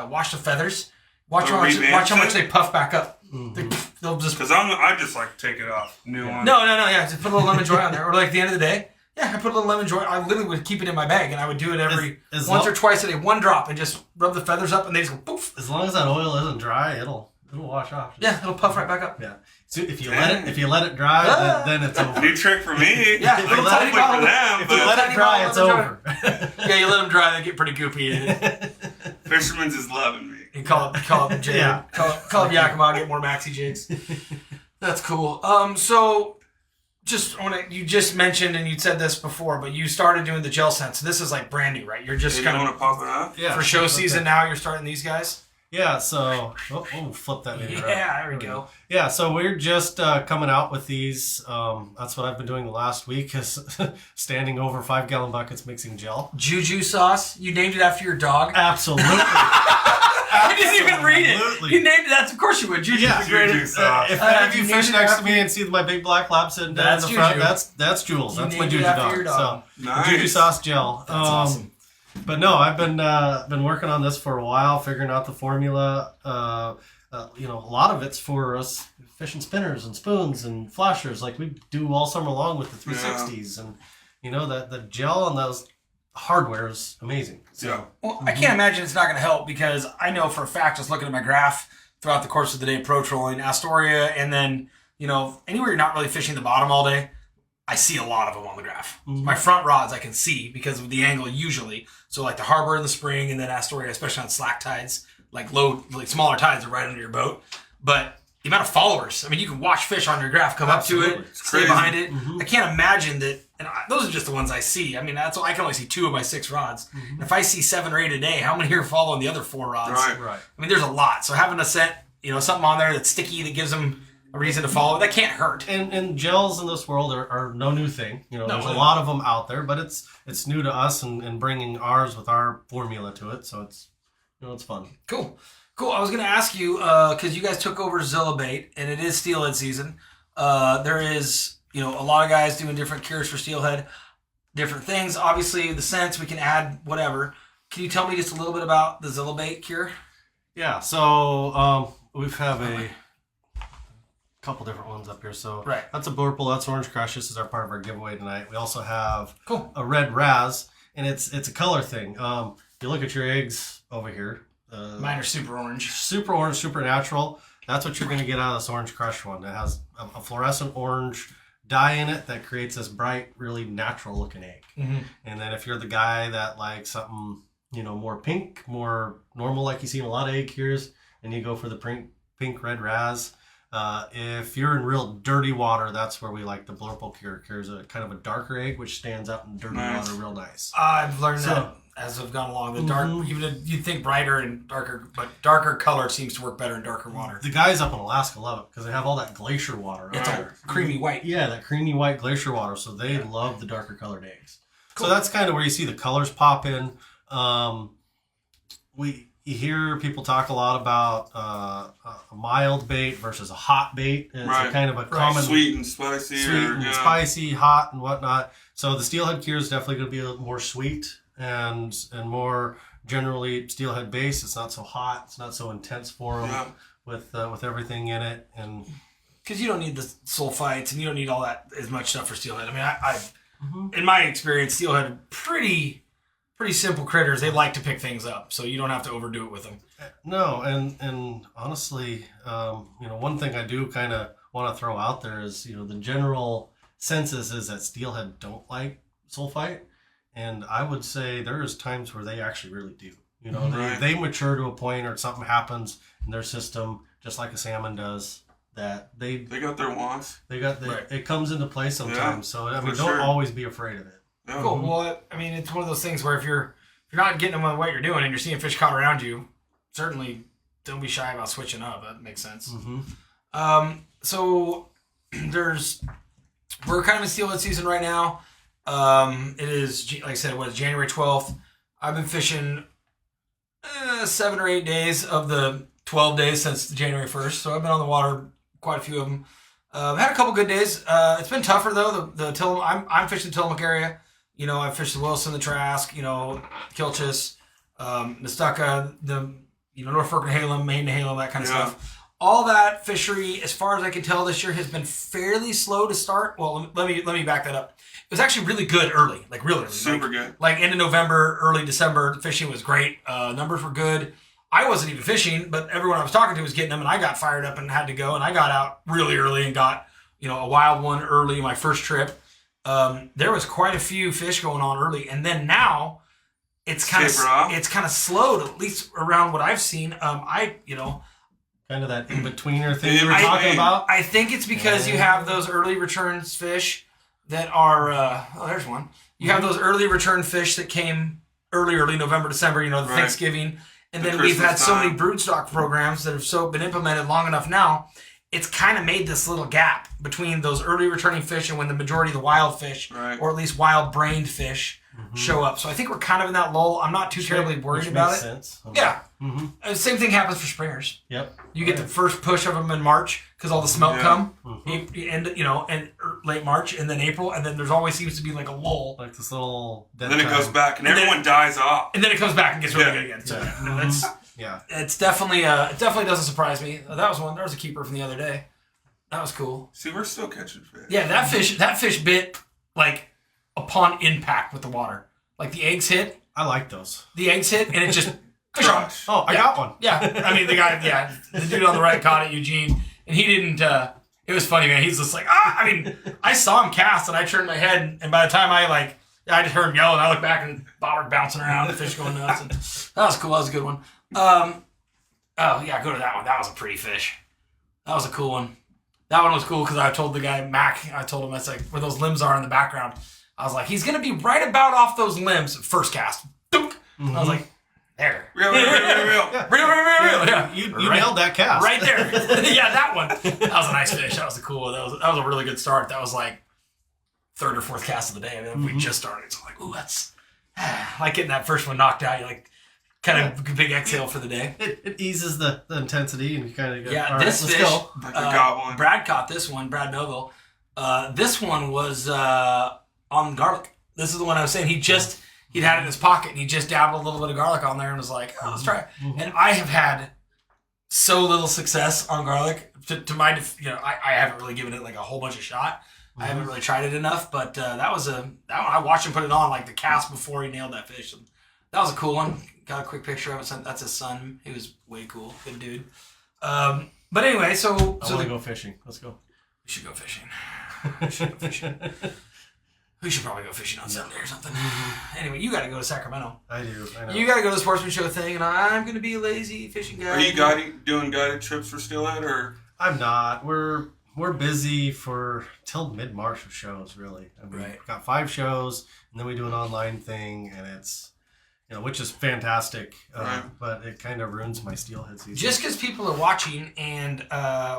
Speaker 1: wash the feathers, watch how much they puff back up.
Speaker 2: Mm-hmm.
Speaker 1: They'll just
Speaker 3: because I just take it off. New one.
Speaker 1: No, just put a little Lemon Joy on there, or at the end of the day. Yeah, I put a little Lemon Joy. I literally would keep it in my bag, and I would do it once or twice a day, one drop, and just rub the feathers up, and they just go poof.
Speaker 2: As long as that oil isn't dry, it'll wash off.
Speaker 1: Yeah, it'll puff right back up.
Speaker 2: Yeah. So if you let it dry, then it's over.
Speaker 3: New trick for me.
Speaker 1: Yeah,
Speaker 2: if you let it dry, it's over.
Speaker 1: Yeah, you let them dry, they get pretty goopy.
Speaker 3: Fisherman's is loving me.
Speaker 1: You call it jig.
Speaker 2: Yeah.
Speaker 1: Call it Yakima, get more maxi jigs. That's cool. So you just mentioned, and you said this before, but you started doing the gel scent. So this is brand new, right? You're just kind of
Speaker 3: want to pop it up?
Speaker 2: Yeah.
Speaker 1: For show season now. You're starting these guys.
Speaker 2: Yeah. So flip that maybe.
Speaker 1: Yeah, there we go.
Speaker 2: Yeah. So we're just coming out with these. That's what I've been doing the last week is standing over 5-gallon buckets mixing gel.
Speaker 1: Juju sauce. You named it after your dog.
Speaker 2: Absolutely.
Speaker 1: I didn't even read it. You named it. That's of course you would. Juju's the greatest.
Speaker 2: If any of you fish next to me and see my big black lab sitting down in the front, that's Jules. That's my Juju dog. So
Speaker 3: nice.
Speaker 2: Juju sauce gel.
Speaker 1: That's awesome.
Speaker 2: But no, I've been working on this for a while, figuring out the formula. A lot of it's for us fishing spinners and spoons and flashers, like we do all summer long with the 360s, and the gel on those hardware is amazing. So,
Speaker 3: yeah.
Speaker 1: Well, I can't imagine it's not going to help because I know for a fact, just looking at my graph throughout the course of the day, pro trolling Astoria, and then anywhere you're not really fishing the bottom all day, I see a lot of them on the graph.
Speaker 2: Mm-hmm.
Speaker 1: My front rods I can see because of the angle usually. So the harbor in the spring and then Astoria, especially on slack tides, smaller tides are right under your boat. But the amount of followers, I mean, you can watch fish on your graph come
Speaker 2: Absolutely.
Speaker 1: up to it, stay behind it. Mm-hmm. I can't imagine that. And those are just the ones I see. I mean, I can only see 2 of my 6 rods. Mm-hmm. And if I see 7 or 8 a day, how many are following the other 4 rods?
Speaker 3: Right.
Speaker 1: I mean, there's a lot. So having a set, something on there that's sticky that gives them a reason to follow, that can't hurt.
Speaker 2: And gels in this world are no new thing. There's a lot of them out there, but it's new to us and bringing ours with our formula to it. So it's it's fun.
Speaker 1: Cool. I was going to ask you because you guys took over Zillabait, and it is steelhead season. There is a lot of guys doing different cures for steelhead, different things. Obviously, the scents we can add whatever. Can you tell me just a little bit about the Zillabait cure?
Speaker 2: Yeah. So we have couple different ones up here. So
Speaker 1: Right.
Speaker 2: that's a blurple. That's Orange Crush. This is our part of our giveaway tonight. We also have
Speaker 1: Cool.
Speaker 2: a red Raz, and it's a color thing. If you look at your eggs over here,
Speaker 1: Mine are super orange.
Speaker 2: super orange, super natural. That's what you're going to get out of this Orange Crush one. It has a fluorescent orange dye in it that creates this bright, really natural looking egg.
Speaker 1: Mm-hmm.
Speaker 2: And then if you're the guy that likes something, more pink, more normal, like you see in a lot of egg cures, and you go for the pink red Raz. If you're in real dirty water, that's where we like the blurple cure. Cure's a kind of a darker egg, which stands out in dirty water real nice.
Speaker 1: I've learned that as I've gone along. The dark, even you'd think brighter and darker, but darker color seems to work better in darker water.
Speaker 2: The guys up in Alaska love it because they have all that glacier water.
Speaker 1: It's
Speaker 2: up
Speaker 1: a
Speaker 2: there.
Speaker 1: creamy white.
Speaker 2: Yeah, that creamy white glacier water. So they love the darker colored eggs.
Speaker 1: Cool.
Speaker 2: So that's kind of where you see the colors pop in. You hear people talk a lot about a mild bait versus a hot bait. And it's a kind of a common
Speaker 3: sweet and spicy,
Speaker 2: spicy, hot, and whatnot. So the Steelhead cure is definitely going to be a little more sweet and more generally Steelhead based. It's not so hot. It's not so intense for them with everything in it. And
Speaker 1: because you don't need the sulfites and you don't need all that as much stuff for Steelhead. I mean, I in my experience, Steelhead are pretty simple critters. They like to pick things up, so you don't have to overdo it with them.
Speaker 2: No, and honestly, one thing I do kind of want to throw out there is, the general census is that Steelhead don't like sulfite, and I would say there's times where they actually really do. They mature to a point or something happens in their system, just like a salmon does, that they
Speaker 3: got their wants.
Speaker 2: It comes into play sometimes. So don't
Speaker 3: sure.
Speaker 2: always be afraid of it.
Speaker 3: Yeah.
Speaker 1: Cool. Well, I mean, it's one of those things where if you're not getting them on what you're doing and you're seeing fish caught around you, certainly don't be shy about switching up. That makes sense.
Speaker 2: Mm-hmm.
Speaker 1: So we're kind of in steelhead season right now. It is, like I said, January 12th. I've been fishing 7 or 8 days of the 12 days since January 1st. So I've been on the water, quite a few of them. Had a couple good days. It's been tougher though. The Tillamook, I'm fishing the Tillamook area. I fished the Wilson, the Trask, Kilchis, Nestucca, the Norfolk and Halem, Maine to Halem, that kind of stuff. All that fishery, as far as I can tell this year, has been fairly slow to start. Well, let me back that up. It was actually really good early, like really early.
Speaker 3: Super good.
Speaker 1: Like end of November, early December, the fishing was great. Numbers were good. I wasn't even fishing, but everyone I was talking to was getting them, and I got fired up and had to go, and I got out really early and got, a wild one early, my first trip. There was quite a few fish going on early, and then now it's kind of slowed, at least around what I've seen.
Speaker 2: Kind of that in-betweener thing you were talking about.
Speaker 1: I think it's because you have those early returns fish that are, there's one. You have those early return fish that came early November, December, Thanksgiving. And then we've had so many broodstock programs that have been implemented long enough now. It's kind of made this little gap between those early returning fish and when the majority of the wild fish, or at least wild-brained fish, show up. So I think we're kind of in that lull. I'm not too terribly worried about it.
Speaker 2: Sense.
Speaker 1: Yeah. Mm-hmm. Same thing happens for springers.
Speaker 2: Yep.
Speaker 1: You get the first push of them in March because all the smelt come, and late March and then April, and then there's always seems to be like a lull.
Speaker 2: Like this little dead
Speaker 3: then
Speaker 2: time.
Speaker 3: It goes back and everyone dies off.
Speaker 1: And then it comes back and gets really good again. So it's definitely it definitely doesn't surprise me. That was a keeper from the other day. That was cool.
Speaker 3: See, we're still catching fish.
Speaker 1: Yeah, that fish bit like upon impact with the water. Like the eggs hit.
Speaker 2: I like those.
Speaker 1: The eggs hit and it just fish on.
Speaker 2: Oh, I got one.
Speaker 1: Yeah. I mean the dude on the right caught it, Eugene, and he didn't it was funny, man. He's just like, I saw him cast and I turned my head and by the time I just heard him yell and I looked back and bobber bouncing around, the fish going nuts. And that was cool. That was a good one. Go to that one. That was a pretty fish. That was a cool one. That one was cool because I told the guy, Mac, I told him that's like where those limbs are in the background. I was like, he's going to be right about off those limbs. First cast. Dunk. I was like, there.
Speaker 3: Real.
Speaker 1: Real. Yeah.
Speaker 2: You nailed that cast.
Speaker 1: Right there. Yeah, that one. That was a nice fish. That was a cool one. That was a really good start. That was like third or fourth cast of the day. I mean, we just started. So I'm like, ooh, that's like getting that first one knocked out. You like kind of big exhale for the day.
Speaker 2: It eases the intensity and you kind of go,
Speaker 1: yeah,
Speaker 2: all
Speaker 1: this
Speaker 2: right,
Speaker 1: fish,
Speaker 2: let's go.
Speaker 3: Like a goblin.
Speaker 1: Brad caught this one, Brad Novo. This one was on garlic. This is the one I was saying. He'd had it in his pocket and he just dabbled a little bit of garlic on there and was like, let's try it. And I have had so little success on garlic to my, I haven't really given it like a whole bunch of shot. I haven't really tried it enough, but that one I watched him put it on like the cast before he nailed that fish. That was a cool one. Got a quick picture of it. That's his son. He was way cool. Good dude. But anyway, so
Speaker 2: I want to go fishing. Let's go.
Speaker 1: We should go fishing. We should probably go fishing on Sunday or something. Anyway, you got to go to Sacramento.
Speaker 2: I do. I know.
Speaker 1: You got to go to the Sportsman Show thing, and I'm going to be a lazy fishing guy.
Speaker 3: Are you doing guided trips for Steelhead, or?
Speaker 2: I'm not. We're busy till mid-March with shows, really. I mean,
Speaker 1: Right.
Speaker 2: We've got 5 shows, and then we do an online thing, and it's, which is fantastic,
Speaker 3: Right.
Speaker 2: but it kind of ruins my Steelhead season.
Speaker 1: Just because people are watching, and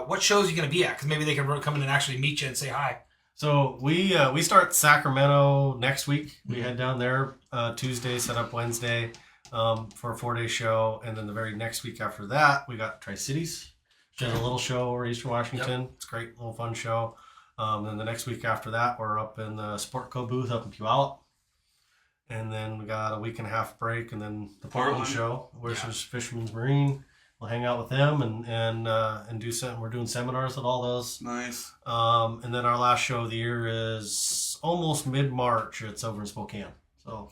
Speaker 1: what shows are you going to be at? Because maybe they can come in and actually meet you and say hi.
Speaker 2: So we start Sacramento next week. We head down there Tuesday, set up Wednesday for a 4-day show, and then the very next week after that, we got Tri-Cities. Did a little show over Eastern Washington. Yep. It's a great little fun show. Then the next week after that, we're up in the Sportco booth up in Puyallup. And then we got a week and a half break, and then the Portland show, which is Fisherman's Marine. We'll hang out with them and do some. We're doing seminars at all those.
Speaker 3: Nice.
Speaker 2: And then our last show of the year is almost mid-March. It's over in Spokane. So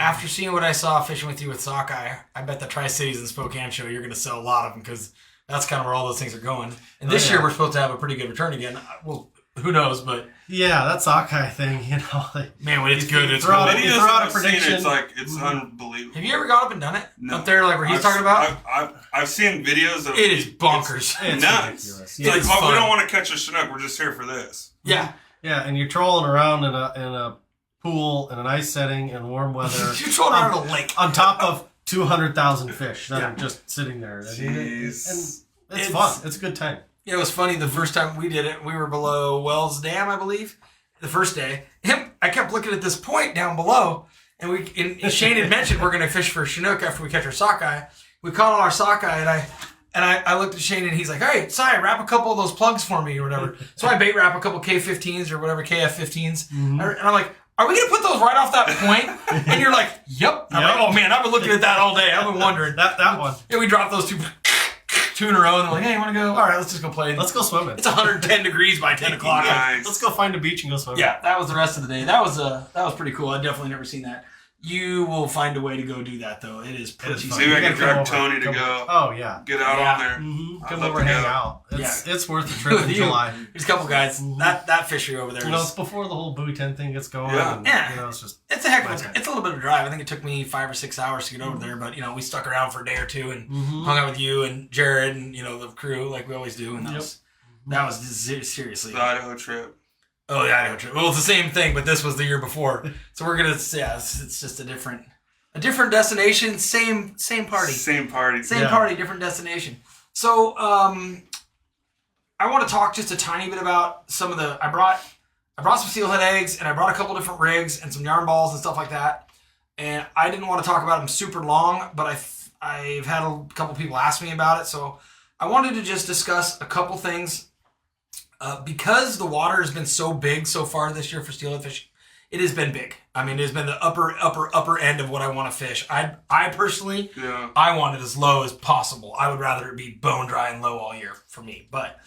Speaker 1: after seeing what I saw fishing with you with Sockeye, I bet the Tri-Cities and Spokane show you're going to sell a lot of them because that's kind of where all those things are going. And this year we're supposed to have a pretty good return again. Well, who knows? But
Speaker 2: yeah, that Sockeye thing,
Speaker 1: man, when it's good, it's
Speaker 2: throw
Speaker 1: good.
Speaker 2: out, throw out a prediction.
Speaker 3: It's unbelievable.
Speaker 1: Have you ever gone up and done it?
Speaker 3: No.
Speaker 1: Up there, like where he's talking about?
Speaker 3: I've seen videos of
Speaker 1: it. Is bonkers.
Speaker 2: It's
Speaker 3: nuts.
Speaker 2: ridiculous.
Speaker 3: It's like,
Speaker 1: It's
Speaker 3: we
Speaker 1: fun.
Speaker 3: don't want to catch a Chinook. We're just here for this.
Speaker 1: Yeah.
Speaker 2: Yeah, and you're trolling around in a pool in an ice setting in warm weather.
Speaker 1: You're trolling around a lake.
Speaker 2: On top of 200,000 fish that are just sitting there.
Speaker 3: Jeez.
Speaker 2: And it's fun. It's a good time.
Speaker 1: It was funny the first time we did it. We were below Wells Dam, I believe, the first day. I kept looking at this point down below, and Shane had mentioned we're going to fish for Chinook after we catch our sockeye. We caught all our sockeye, and I looked at Shane, and he's like, "Hey, Si, wrap a couple of those plugs for me or whatever." So I bait wrap a couple K15s or whatever KF15s, and I'm like, "Are we going to put those right off that point?" And you're like, "Yep." I'm like, "Oh man, I've been looking at that all day. I've been wondering."
Speaker 2: That one.
Speaker 1: Yeah, we dropped those two in a row, and they're like, "Hey, you want to go? All right, let's just go play."
Speaker 2: Let's go swimming.
Speaker 1: It's 110 degrees by 10 o'clock.
Speaker 3: Nice.
Speaker 2: Let's go find a beach and go swimming.
Speaker 1: Yeah, that was the rest of the day. That was pretty cool. I've definitely never seen that. You will find a way to go do that, though. It is pretty fun.
Speaker 3: Maybe I
Speaker 2: You
Speaker 3: can
Speaker 2: gotta
Speaker 3: drag
Speaker 2: come over.
Speaker 3: Tony to go.
Speaker 2: Oh, yeah.
Speaker 3: Get out
Speaker 1: Yeah.
Speaker 3: on there.
Speaker 2: Mm-hmm. Come
Speaker 3: love
Speaker 2: over
Speaker 3: to
Speaker 2: and hang
Speaker 3: go.
Speaker 2: out. It's worth the trip in
Speaker 1: You.
Speaker 2: July.
Speaker 1: There's a couple guys. That fishery over there.
Speaker 2: It's before the whole buoy tent thing gets going.
Speaker 3: Yeah.
Speaker 2: And,
Speaker 1: Yeah.
Speaker 2: it's just
Speaker 1: It's a heck of
Speaker 2: nice.
Speaker 1: it's a little bit of a drive. I think it took me 5 or 6 hours to get over there, but we stuck around for a day or two and hung out with you and Jared and the crew like we always do, and that was seriously.
Speaker 3: The Idaho trip.
Speaker 1: Oh, the Idaho trip. Well, it's the same thing, but this was the year before, so we're gonna it's just a different destination, same party.
Speaker 3: Same party.
Speaker 1: Same party, different destination. So, I want to talk just a tiny bit about some of the. I brought some steelhead eggs, and I brought a couple different rigs and some yarn balls and stuff like that. And I didn't want to talk about them super long, but I've had a couple people ask me about it, so I wanted to just discuss a couple things. Because the water has been so big so far this year for steelhead fishing, it has been big. I mean, it has been the upper end of what I want to fish. I personally, I want it as low as possible. I would rather it be bone dry and low all year for me. But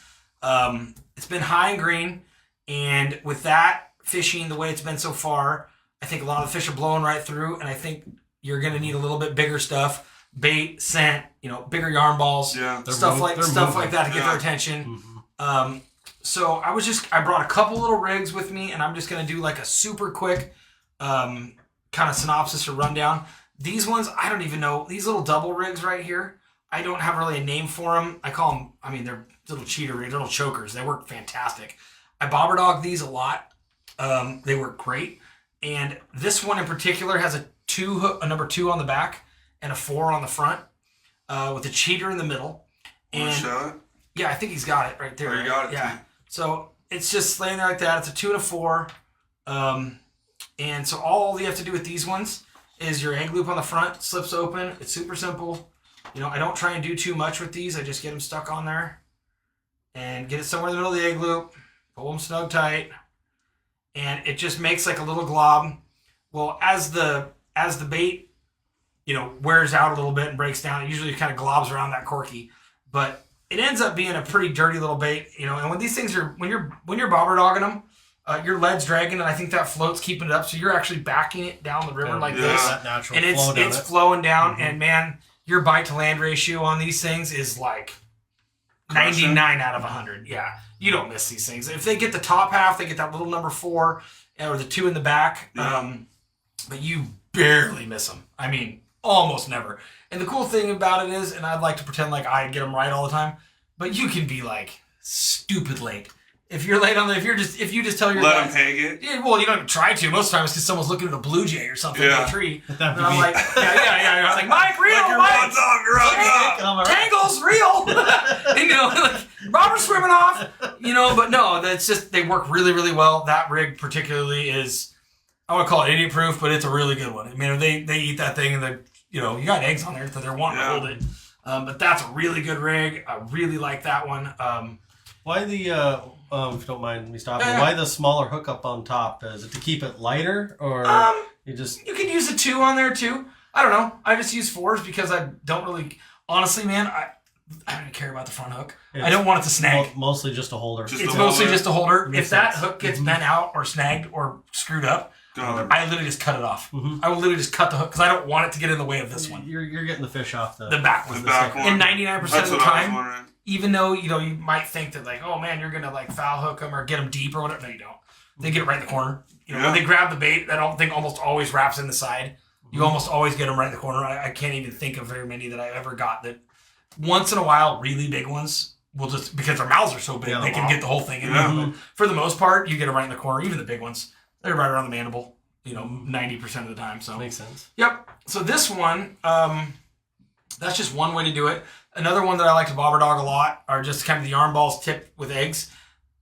Speaker 1: it's been high and green, and with that fishing the way it's been so far, I think a lot of the fish are blowing right through, and I think you're going to need a little bit bigger stuff, bait, scent, bigger yarn balls, stuff like that to get their attention. So I brought a couple little rigs with me, and I'm just going to do like a super quick kind of synopsis or rundown. These ones, I don't even know. These little double rigs right here, I don't have really a name for them. I call them, they're little cheater rigs, little chokers. They work fantastic. I bobber dog these a lot. They work great. And this one in particular has a number 2 on the back and a 4 on the front with a cheater in the middle.
Speaker 3: Want to show it?
Speaker 1: Yeah, I think he's got it right there.
Speaker 3: Oh, you got it,
Speaker 1: yeah.
Speaker 3: too.
Speaker 1: So it's just laying there like that. It's a 2 and a 4. And so all you have to do with these ones is your egg loop on the front slips open. It's super simple. I don't try and do too much with these. I just get them stuck on there and get it somewhere in the middle of the egg loop. Pull them snug tight. And it just makes like a little glob. Well, as the bait, wears out a little bit and breaks down, it usually kind of globs around that corky. But it ends up being a pretty dirty little bait, and when these things are, when you're bobber dogging them, your lead's dragging, and I think that float's keeping it up, so you're actually backing it down the river like this,
Speaker 2: that natural
Speaker 1: and
Speaker 2: flow down
Speaker 1: it's
Speaker 2: it.
Speaker 1: flowing down, and man, your bite to land ratio on these things is like 99 out of 100. Yeah, you don't miss these things. If they get the top half, they get that little number 4 or the 2 in the back, but you barely miss them. I mean, almost never. And the cool thing about it is, and I'd like to pretend like I get them right all the time, but you can be like stupid late. If you're late on the, if you just tell your
Speaker 3: Let
Speaker 1: guys,
Speaker 3: them hang it.
Speaker 1: yeah, well, you don't even try to. Most times because someone's looking at a blue jay or something in a tree. And
Speaker 2: That would
Speaker 1: I'm
Speaker 2: be-
Speaker 1: like, yeah. I'm like, Mike, reel,
Speaker 3: Like your
Speaker 1: Mike.
Speaker 3: rod's off, your rod's off.
Speaker 2: All right.
Speaker 1: Tangles, reel. Like Robert's swimming off. But no, that's just, they work really, really well. That rig particularly is, I would call it idiot proof, but it's a really good one. I mean, they eat that thing and they, you got eggs on there, so they're wanting to hold it. But that's a really good rig. I really like that one.
Speaker 2: Why the if you don't mind me stopping,
Speaker 1: Yeah.
Speaker 2: why the smaller hookup on top? Is it to keep it lighter, or you just?
Speaker 1: You can use a 2 on there too. I don't know. I just use 4s because I don't really, honestly, man, I don't care about the front hook. I don't want it to snag.
Speaker 2: Mostly just a holder.
Speaker 3: Just
Speaker 1: It's
Speaker 3: a
Speaker 1: mostly
Speaker 3: holder.
Speaker 1: just a holder.
Speaker 2: Makes
Speaker 1: If that
Speaker 2: sense.
Speaker 1: hook gets bent out or snagged or screwed up,
Speaker 3: Done.
Speaker 1: I literally just cut it off. I will literally just cut the hook because I don't want it to get in the way of this one.
Speaker 2: You're getting the fish off the
Speaker 1: The back one.
Speaker 3: The back one.
Speaker 1: And 99% of
Speaker 3: That's
Speaker 1: the
Speaker 3: what I was
Speaker 1: time,
Speaker 3: wondering.
Speaker 1: even though, you might think that like, oh man, you're going to like foul hook them or get them deep or whatever. No, you don't. They get it right in the corner. When they grab the bait, that thing almost always wraps in the side. You almost always get them right in the corner. I can't even think of very many that I ever got that once in a while, really big ones will just, because their mouths are so big, they can get the whole thing in there. But for the most part, you get them right in the corner. Even the big ones, they're right around the mandible, 90% of the time. So
Speaker 2: makes sense.
Speaker 1: Yep. So this one, that's just one way to do it. Another one that I like to bobber dog a lot are just kind of the yarn balls tipped with eggs.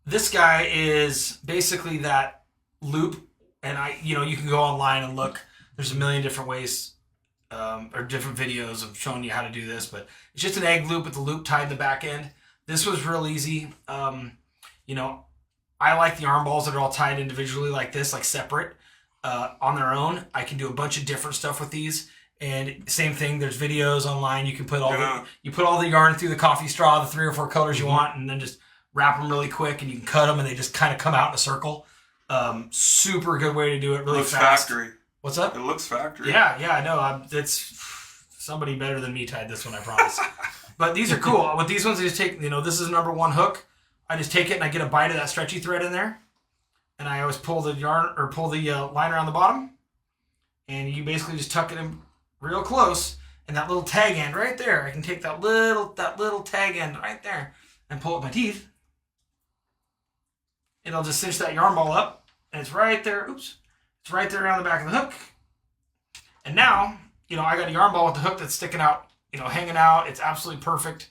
Speaker 1: This guy is basically that loop, and you can go online and look. There's a million different ways or different videos of showing you how to do this, but it's just an egg loop with the loop tied in the back end. This was real easy. I like the yarn balls that are all tied individually like this, like separate. On their own, I can do a bunch of different stuff with these. And same thing, there's videos online. You can put all the yarn through the coffee straw, the 3 or 4 colors you want, and then just wrap them really quick, and you can cut them, and they just kind of come out in a circle. Super good way to do it, really
Speaker 3: Looks
Speaker 1: fast.
Speaker 3: factory.
Speaker 1: What's up?
Speaker 3: It looks factory.
Speaker 1: Yeah, I know. It's somebody better than me tied this one, I promise. But these are cool. With these ones, I just take, this is number 1 hook. I just take it and I get a bite of that stretchy thread in there. And I always pull the yarn or pull the line around the bottom. And you basically just tuck it in real close. And that little tag end right there, I can take that little tag end right there and pull it with my teeth. And I'll just cinch that yarn ball up. And it's right there. Oops. It's right there around the back of the hook. And now, I got a yarn ball with the hook that's sticking out, hanging out. It's absolutely perfect.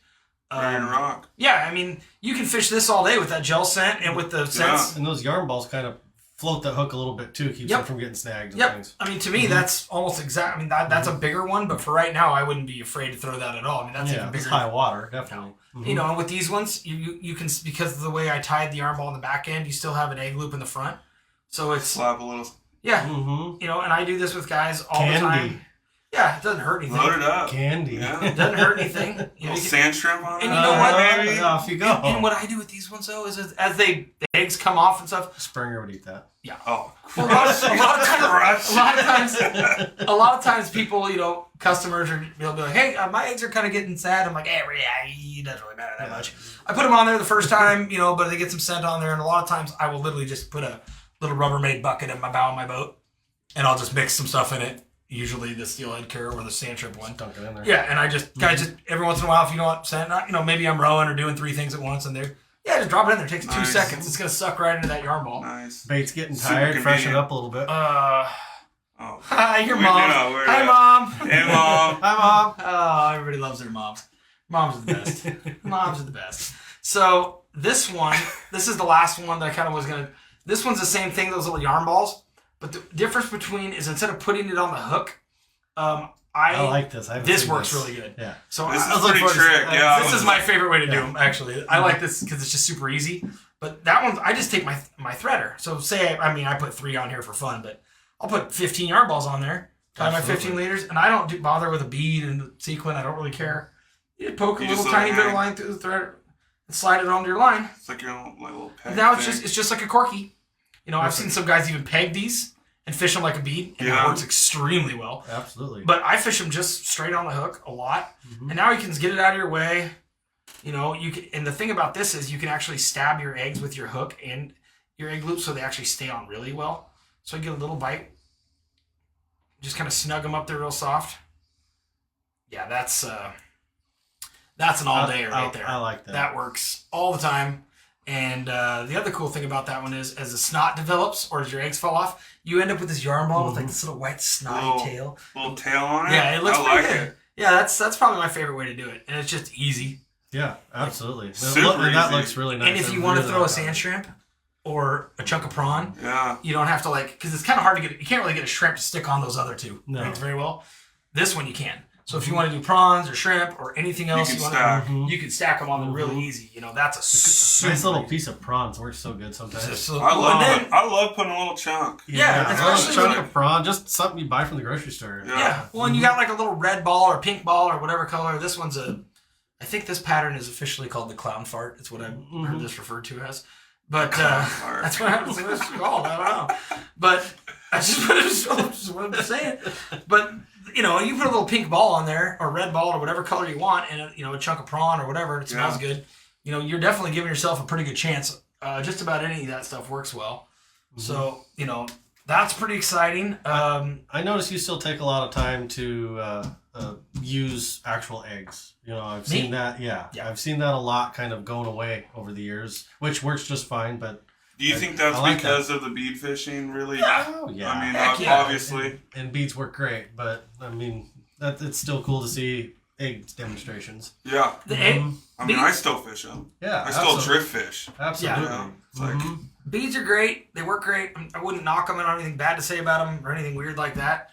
Speaker 3: Ready to rock.
Speaker 1: Yeah, I mean, you can fish this all day with that gel scent and with the scents.
Speaker 2: And those yarn balls kind of float the hook a little bit too, keeps it from getting snagged and things.
Speaker 1: I mean, to me, that's almost exact. I mean, that's a bigger one, but for right now, I wouldn't be afraid to throw that at all. I mean, that's even bigger.
Speaker 2: It's high water, definitely.
Speaker 1: And with these ones, you can, because of the way I tied the yarn ball in the back end, you still have an egg loop in the front. So it's,
Speaker 3: Slap a little.
Speaker 1: yeah, and I do this with guys all the time. Yeah, it doesn't hurt anything.
Speaker 3: Load it up.
Speaker 2: Candy.
Speaker 3: Yeah.
Speaker 1: It doesn't hurt anything.
Speaker 3: Little sand shrimp on it.
Speaker 1: And you know what?
Speaker 3: Maybe.
Speaker 2: Off you go.
Speaker 1: And what I do with these ones, though, is as the eggs come off and stuff.
Speaker 2: Springer would eat that.
Speaker 1: Yeah.
Speaker 3: Oh.
Speaker 1: Well, a lot of times people, customers they'll be like, hey, my eggs are kind of getting sad. I'm like, hey, it doesn't really matter that much. I put them on there the first time, but they get some scent on there. And a lot of times I will literally just put a little Rubbermaid bucket in my bow of my boat, and I'll just mix some stuff in it. Usually the Steelhead Cure or the sand shrimp one.
Speaker 2: Dunk it in there.
Speaker 1: Yeah, and I just every once in a while, if you don't want scent, maybe I'm rowing or doing 3 things at once, and just drop it in there. It takes 2 seconds. It's gonna suck right into that yarn ball.
Speaker 3: Nice.
Speaker 2: Bait's getting
Speaker 3: Super
Speaker 2: tired, freshen
Speaker 3: convenient.
Speaker 2: up a little bit.
Speaker 3: Oh.
Speaker 1: Hi, your
Speaker 3: We
Speaker 1: mom.
Speaker 3: know where
Speaker 1: Hi,
Speaker 3: that-
Speaker 1: mom.
Speaker 3: Hey, Mom.
Speaker 2: Hi, Mom.
Speaker 1: Oh, everybody loves their moms. Moms are the best. Moms are the best. So this is the last one that I kind of was gonna. This one's the same thing, those little yarn balls, but the difference between is instead of putting it on the hook,
Speaker 2: I like this.
Speaker 1: This works really good.
Speaker 2: Yeah.
Speaker 1: So
Speaker 3: This
Speaker 1: I
Speaker 3: is
Speaker 1: was
Speaker 3: pretty
Speaker 1: looking forward to
Speaker 3: trick.
Speaker 1: this.
Speaker 3: Yeah.
Speaker 1: This is my favorite way to do them, actually. I like this because it's just super easy. But that one, I just take my threader. So I put 3 on here for fun, but I'll put 15 yarn balls on there, tie my 15 liters, and I don't bother with a bead and sequin. I don't really care. You poke a
Speaker 3: You
Speaker 1: little
Speaker 3: just let
Speaker 1: tiny
Speaker 3: it
Speaker 1: bit of
Speaker 3: hang.
Speaker 1: line through the thread and slide it onto your line.
Speaker 3: It's like your own little peg
Speaker 1: Now
Speaker 3: thing.
Speaker 1: it's just like a corky. You know, I've seen some guys even peg these and fish them like a bead, and it works extremely well.
Speaker 2: Absolutely.
Speaker 1: But I fish them just straight on the hook a lot, and now you can get it out of your way. You know, you can, and the thing about this is you can actually stab your eggs with your hook and your egg loop, so they actually stay on really well. So you get a little bite, just kind of snug them up there real soft. Yeah, that's an all day right there.
Speaker 2: I like that.
Speaker 1: That works all the time. And the other cool thing about that one is, as the snot develops or as your eggs fall off, you end up with this yarn ball with like this little white snotty tail.
Speaker 3: Little tail on it.
Speaker 1: Yeah, it looks
Speaker 3: I
Speaker 1: pretty good. Yeah, that's probably my favorite way to do it, and it's just easy.
Speaker 2: Yeah, absolutely.
Speaker 3: Super
Speaker 2: And that
Speaker 3: easy.
Speaker 2: looks really nice.
Speaker 1: And if you want to throw a sand shrimp or a chunk of prawn,
Speaker 3: Yeah.
Speaker 1: you don't have to because it's kind of hard to get. You can't really get a shrimp to stick on those other two very well. This one you can. So if you want to do prawns or shrimp or anything else,
Speaker 3: You can
Speaker 1: want
Speaker 3: stack.
Speaker 1: you can stack them on them really easy. You know, that's a super
Speaker 2: nice little piece of prawns works so good sometimes.
Speaker 3: I love it. I love putting a little chunk.
Speaker 1: Yeah,
Speaker 2: a little
Speaker 1: especially
Speaker 2: chunk
Speaker 1: when-
Speaker 2: of prawn, just something you buy from the grocery store.
Speaker 1: Yeah. Well, and you got like a little red ball or pink ball or whatever color. This one's I think this pattern is officially called the clown fart. It's what I've heard this referred to as. But
Speaker 3: fart.
Speaker 1: that's what it's called. I don't know. But that's just what I'm saying. But, you know, you put a little pink ball on there or red ball or whatever color you want and, a chunk of prawn or whatever, and it smells good. You know, you're definitely giving yourself a pretty good chance. Just about any of that stuff works well. So, you know, that's pretty exciting.
Speaker 2: I notice you still take a lot of time to use actual eggs. You know, I've seen that. Yeah, I've seen that a lot, kind of going away over the years, which works just fine. But
Speaker 3: Do you think that's
Speaker 2: like
Speaker 3: because of the bead fishing, really?
Speaker 2: oh yeah,
Speaker 3: I mean,
Speaker 1: Heck yeah.
Speaker 3: obviously.
Speaker 2: and beads work great, but I mean, it's still cool to see egg demonstrations.
Speaker 3: Yeah.
Speaker 1: The egg,
Speaker 3: I mean, I still fish them.
Speaker 2: Yeah,
Speaker 3: I still
Speaker 2: absolutely.
Speaker 3: drift fish.
Speaker 2: Absolutely.
Speaker 3: Yeah. It's like,
Speaker 1: beads are great. They work great. I wouldn't knock them. I don't have anything bad to say about them or anything weird like that.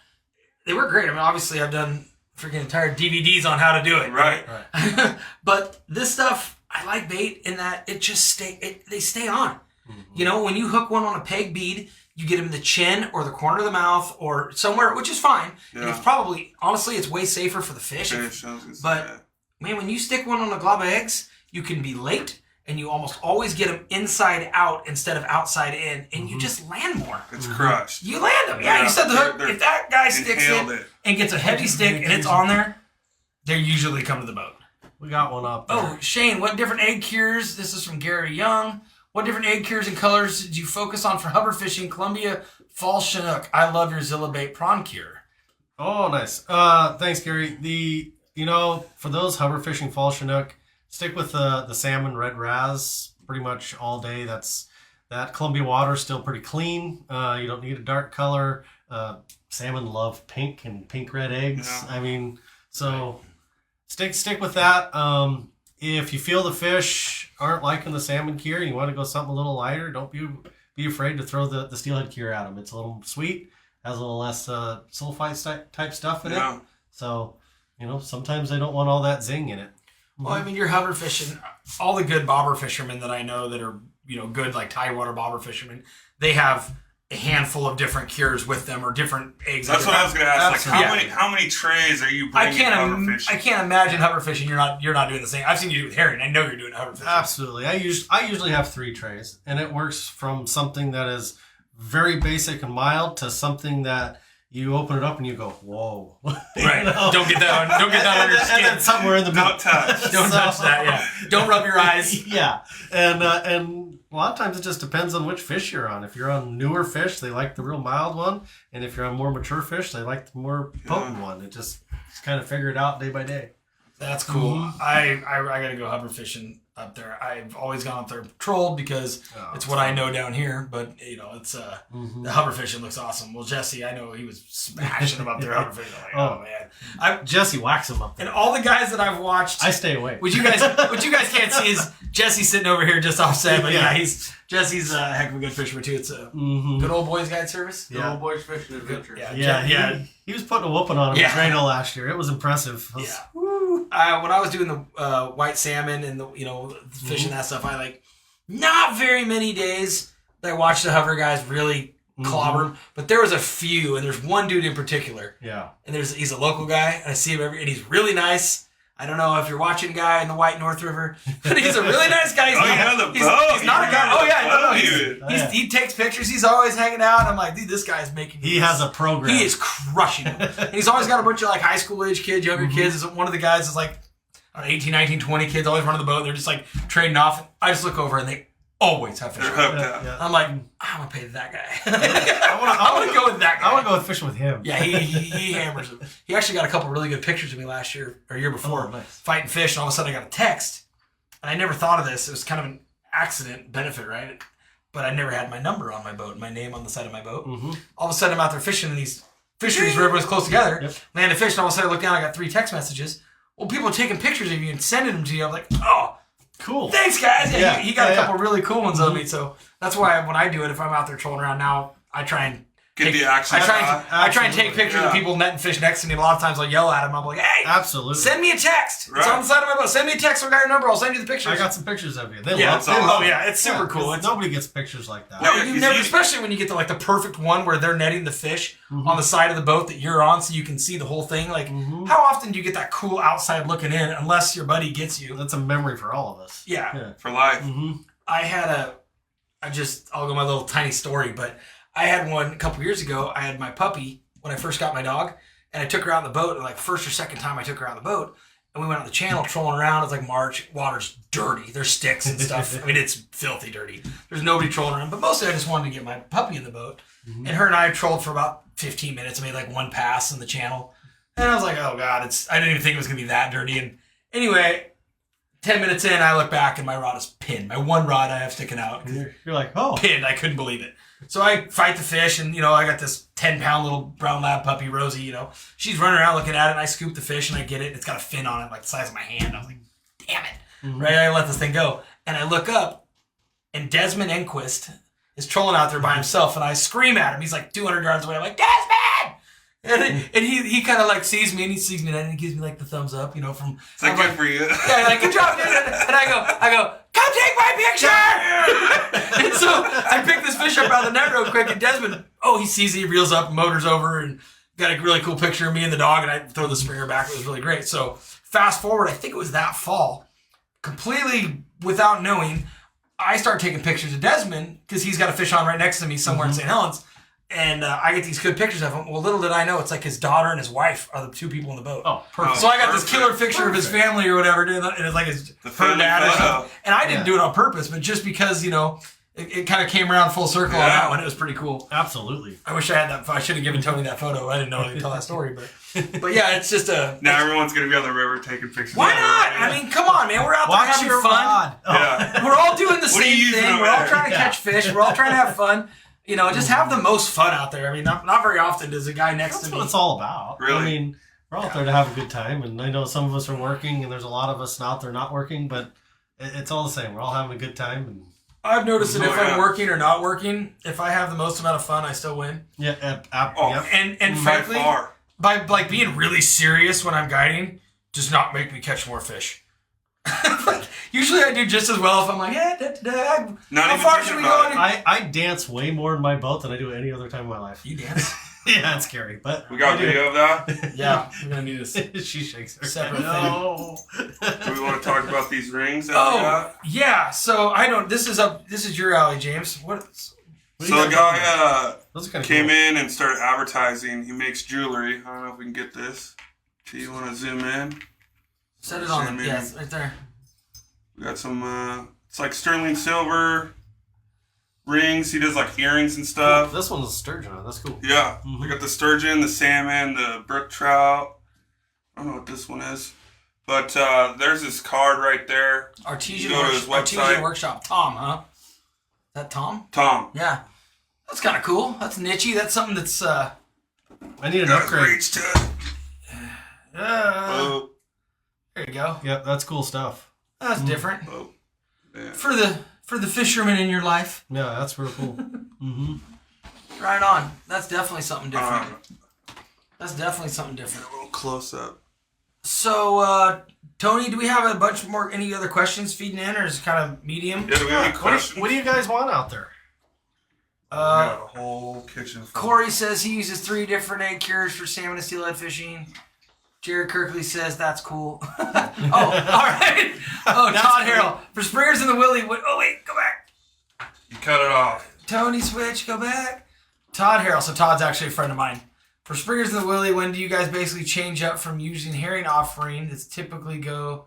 Speaker 1: They work great. I mean, obviously, I've done freaking entire DVDs on how to do it.
Speaker 3: right.
Speaker 1: But this stuff, I like bait in that it just they stay on. You know, when you hook one on a peg bead, you get them in the chin or the corner of the mouth or somewhere, which is fine. And it's probably, honestly, it's way safer for the fish. But, man, when you stick one on a glob of eggs, you can be late, and you almost always get them inside out instead of outside in, and you just land more.
Speaker 3: It's crushed.
Speaker 1: You land them. Yeah, you set the hook. If that guy sticks
Speaker 3: Inhaled
Speaker 1: it
Speaker 3: it.
Speaker 1: and gets a heavy stick and it's on there, they usually come to the boat.
Speaker 2: We got one up there.
Speaker 1: Oh, Shane, what different egg cures? This is from Gary Young. What different egg cures and colors did you focus on for hover fishing Columbia Fall Chinook? I love your Zillabait prawn cure.
Speaker 2: Oh, nice. Thanks, Gary. For those hover fishing fall Chinook, stick with the salmon red raz pretty much all day. That Columbia water is still pretty clean. You don't need a dark color. Salmon love pink and pink red eggs.
Speaker 3: Yeah.
Speaker 2: I mean, so stick with that. If you feel the fish aren't liking the salmon cure and you want to go something a little lighter, don't be afraid to throw the steelhead cure at them. It's a little sweet, has a little less sulfite type stuff in it. So, sometimes they don't want all that zing in it.
Speaker 1: Well, I mean, you're hover fishing. All the good bobber fishermen that I know that are, good like tidewater bobber fishermen, they have a handful of different cures with them or different eggs.
Speaker 3: That's what I was going to ask. Like,
Speaker 1: Absolutely.
Speaker 3: how many trays are you bringing hover fishing?
Speaker 1: I can't imagine hover fishing. You're not doing the same. I've seen you do it with herring. I know you're doing hover fishing.
Speaker 2: Absolutely. I usually have 3 trays, and it works from something that is very basic and mild to something that you open it up and you go, whoa.
Speaker 1: Right. Don't get that on. Don't get that on your skin.
Speaker 2: And then somewhere in the middle.
Speaker 3: Don't touch.
Speaker 1: Don't touch that. Yeah. Don't rub your eyes.
Speaker 2: Yeah. And a lot of times it just depends on which fish you're on. If you're on newer fish, they like the real mild one. And if you're on more mature fish, they like the more potent one. It's kind of figure it out day by day.
Speaker 1: That's cool. I got to go hover fishing up there. I've always gone up there trolled because it's what I know down here. But, it's the hover fishing looks awesome. Well, Jesse, I know he was smashing them up there hover fishing. Like, oh, man.
Speaker 2: Jesse whacks them up there.
Speaker 1: And all the guys that I've watched.
Speaker 2: I stay away.
Speaker 1: What you guys can't see is Jesse sitting over here just offset. But Jesse's a heck of a good fisherman, too. It's a good old boys guide service.
Speaker 4: Good old boys fishing adventure.
Speaker 1: Yeah.
Speaker 2: He was putting a whooping on him at Drano last year. It was impressive.
Speaker 1: When I was doing the white salmon and the fishing that stuff, I not very many days that I watched the hover guys really clobber them, but there was a few, and there's one dude in particular.
Speaker 2: Yeah.
Speaker 1: And he's a local guy, and I see him and he's really nice. I don't know if you're watching a guy in the White North River, but he's a really nice guy. He's
Speaker 3: He's
Speaker 1: not a guy. Oh yeah,
Speaker 3: no.
Speaker 1: he takes pictures. He's always hanging out. I'm like, dude, this guy's making.
Speaker 2: He has a program.
Speaker 1: He is crushing them. And he's always got a bunch of like high school age kids, younger kids. One of the guys is like 18, 19, 20 kids, always running the boat. They're just like trading off. I just look over and they always have fish.
Speaker 3: They're hooked up.
Speaker 2: Yeah.
Speaker 1: I'm like, I'm gonna pay that guy. I want to go with that guy.
Speaker 2: I want to go fishing with him.
Speaker 1: Yeah, he hammers them. He actually got a couple really good pictures of me last year or year before,
Speaker 2: nice.
Speaker 1: fighting fish, and all of a sudden I got a text, and I never thought of this. It was kind of an accident benefit, right? But I never had my number on my boat, my name on the side of my boat. All of a sudden I'm out there fishing in these fisheries where everyone's close together, land a fish, and all of a sudden I look down, I got 3 text messages. Well, people are taking pictures of you and sending them to you. I'm like, oh,
Speaker 2: cool.
Speaker 1: Thanks, guys. Yeah, he got a couple really cool ones of me, so that's why when I do it, if I'm out there trolling around now, I try and
Speaker 3: Get the action.
Speaker 1: I try and take pictures of people netting fish next to me. A lot of times I'll yell at them. I'm like, hey,
Speaker 2: absolutely,
Speaker 1: send me a text.
Speaker 3: Right.
Speaker 1: It's on the side of my boat. Send me a text. I got your number. I'll send you the pictures.
Speaker 2: I got some pictures of you. They
Speaker 1: yeah,
Speaker 2: love
Speaker 3: awesome.
Speaker 1: oh yeah, it's super cool.
Speaker 2: Nobody gets pictures like that.
Speaker 1: No, you never, especially when you get to like the perfect one where they're netting the fish on the side of the boat that you're on, so you can see the whole thing. Like, how often do you get that cool outside looking in, unless your buddy gets you?
Speaker 2: That's a memory for all of us.
Speaker 1: Yeah.
Speaker 3: For life.
Speaker 1: I'll go my little tiny story, but I had one a couple years ago. I had my puppy when I first got my dog, and I took her out on the boat. And like first or second time I took her out on the boat, and we went on the channel trolling around. It's like March, water's dirty. There's sticks and stuff. I mean, it's filthy dirty. There's nobody trolling around, but mostly I just wanted to get my puppy in the boat. And her and I trolled for about 15 minutes. I made like one pass in the channel, and I was like, oh god, I didn't even think it was gonna be that dirty. And anyway, 10 minutes in, I look back and my rod is pinned. My one rod I have sticking out.
Speaker 2: You're like, oh,
Speaker 1: Pinned. I couldn't believe it. So I fight the fish, and I got this 10-pound little brown lab puppy, Rosie. She's running around looking at it, and I scoop the fish and I get it. It's got a fin on it, like the size of my hand. I was like, damn it! Right? I let this thing go, and I look up, and Desmond Enquist is trolling out there by himself, and I scream at him. He's like 200 yards away. I'm like, Desmond! And he kind of like sees me, and he sees me, and he gives me like the thumbs up, from.
Speaker 3: It's like good for you.
Speaker 1: Yeah, like good job, dude. And I go, come take my picture! And so I pick this fish up out of the net real quick, and Desmond, he sees it, he reels up, motors over, and got a really cool picture of me and the dog, and I throw the springer back. It was really great. So fast forward, I think it was that fall, completely without knowing, I start taking pictures of Desmond because he's got a fish on right next to me somewhere in St. Helens. And I get these good pictures of him. Well, little did I know, it's like his daughter and his wife are the 2 people in the boat.
Speaker 2: Oh, perfect.
Speaker 1: So I got this killer picture of his family or whatever, and it's like her dad or something. And I didn't do it on purpose, but just because, it kind of came around full circle on that one. It was pretty cool.
Speaker 2: Absolutely.
Speaker 1: I wish I had that. I should have given Tony that photo. I didn't know he could tell that story, but yeah, it's just a.
Speaker 3: Now everyone's gonna be on the river taking pictures.
Speaker 1: Why not? I mean, come on, man. We're out there
Speaker 2: Watch
Speaker 1: having
Speaker 2: your
Speaker 1: fun.
Speaker 2: rod.
Speaker 3: Yeah.
Speaker 1: We're all doing the
Speaker 3: What are you
Speaker 1: same
Speaker 3: using
Speaker 1: thing.
Speaker 3: over
Speaker 1: We're all
Speaker 3: there?
Speaker 1: trying to catch fish. We're all trying to have fun. Just have the most fun out there. I mean, not very often does a guy next
Speaker 2: That's
Speaker 1: to me.
Speaker 2: what it's all about.
Speaker 3: Really?
Speaker 2: I mean, we're out there to have a good time, and I know some of us are working, and there's a lot of us out there not working, but it's all the same. We're all having a good time. And
Speaker 1: I've noticed that if
Speaker 3: yeah.
Speaker 1: I'm working or not working, if I have the most amount of fun, I still win.
Speaker 2: yeah,
Speaker 1: And
Speaker 3: by
Speaker 1: frankly,
Speaker 3: far.
Speaker 1: by like being really serious when I'm guiding, does not make me catch more fish. Usually I do just as well if I'm like,
Speaker 3: Not
Speaker 1: how
Speaker 3: even
Speaker 1: far
Speaker 3: thinking
Speaker 1: should we
Speaker 3: about
Speaker 1: go?
Speaker 3: it.
Speaker 2: I dance way more in my boat than I do any other time in my life.
Speaker 1: You dance?
Speaker 2: Yeah, it's scary, but
Speaker 3: We got
Speaker 2: I do.
Speaker 3: video of that.
Speaker 1: Yeah, we're gonna need this.
Speaker 2: She shakes her
Speaker 1: Separate
Speaker 2: head. No.
Speaker 3: Do we want to talk about these rings that we got?
Speaker 1: Yeah. So I don't. This is your alley, James. What
Speaker 3: So the guy
Speaker 2: Those are kind of
Speaker 3: came
Speaker 2: cool.
Speaker 3: in and started advertising. He makes jewelry. I don't know if we can get this. Do you want to zoom in?
Speaker 1: Set it on.
Speaker 3: Zoom
Speaker 1: Yeah,
Speaker 3: in.
Speaker 1: it's right there.
Speaker 3: We got some, it's like sterling silver rings. He does like earrings and stuff.
Speaker 2: This one's a sturgeon. That's cool.
Speaker 3: Yeah. We got the sturgeon, the salmon, the brook trout. I don't know what this one is. But there's this card right there.
Speaker 1: Artesian,
Speaker 3: Go to his
Speaker 1: Artesian
Speaker 3: website.
Speaker 1: Workshop. Tom, huh? Is that Tom?
Speaker 3: Tom.
Speaker 1: Yeah. That's kind of cool. That's nichey. That's something that's.
Speaker 2: I need an
Speaker 3: Got
Speaker 2: upgrade.
Speaker 3: reach to it. Oh.
Speaker 1: There you go.
Speaker 2: Yep, that's cool stuff.
Speaker 1: That's different
Speaker 3: Oh. Yeah.
Speaker 1: for the fisherman in your life.
Speaker 2: Yeah, that's real cool.
Speaker 1: Right on. That's definitely something different.
Speaker 3: A
Speaker 1: That's definitely something different.
Speaker 3: little close up.
Speaker 1: So, Tony, do we have a bunch more? Any other questions feeding in, or is it kind of medium?
Speaker 3: Yeah, do we have any questions?
Speaker 2: What do you guys want out there?
Speaker 3: We got a whole kitchen full.
Speaker 1: Corey says he uses 3 different egg cures for salmon and steelhead fishing. Jared Kirkley says that's cool. All right. Oh, Todd Harrell. For Springers in the Willie. Oh, wait, go back.
Speaker 3: You cut it off.
Speaker 1: Tony Switch, go back. Todd Harrell. So Todd's actually a friend of mine. For Springers in the Willie, when do you guys basically change up from using herring offering that's typically go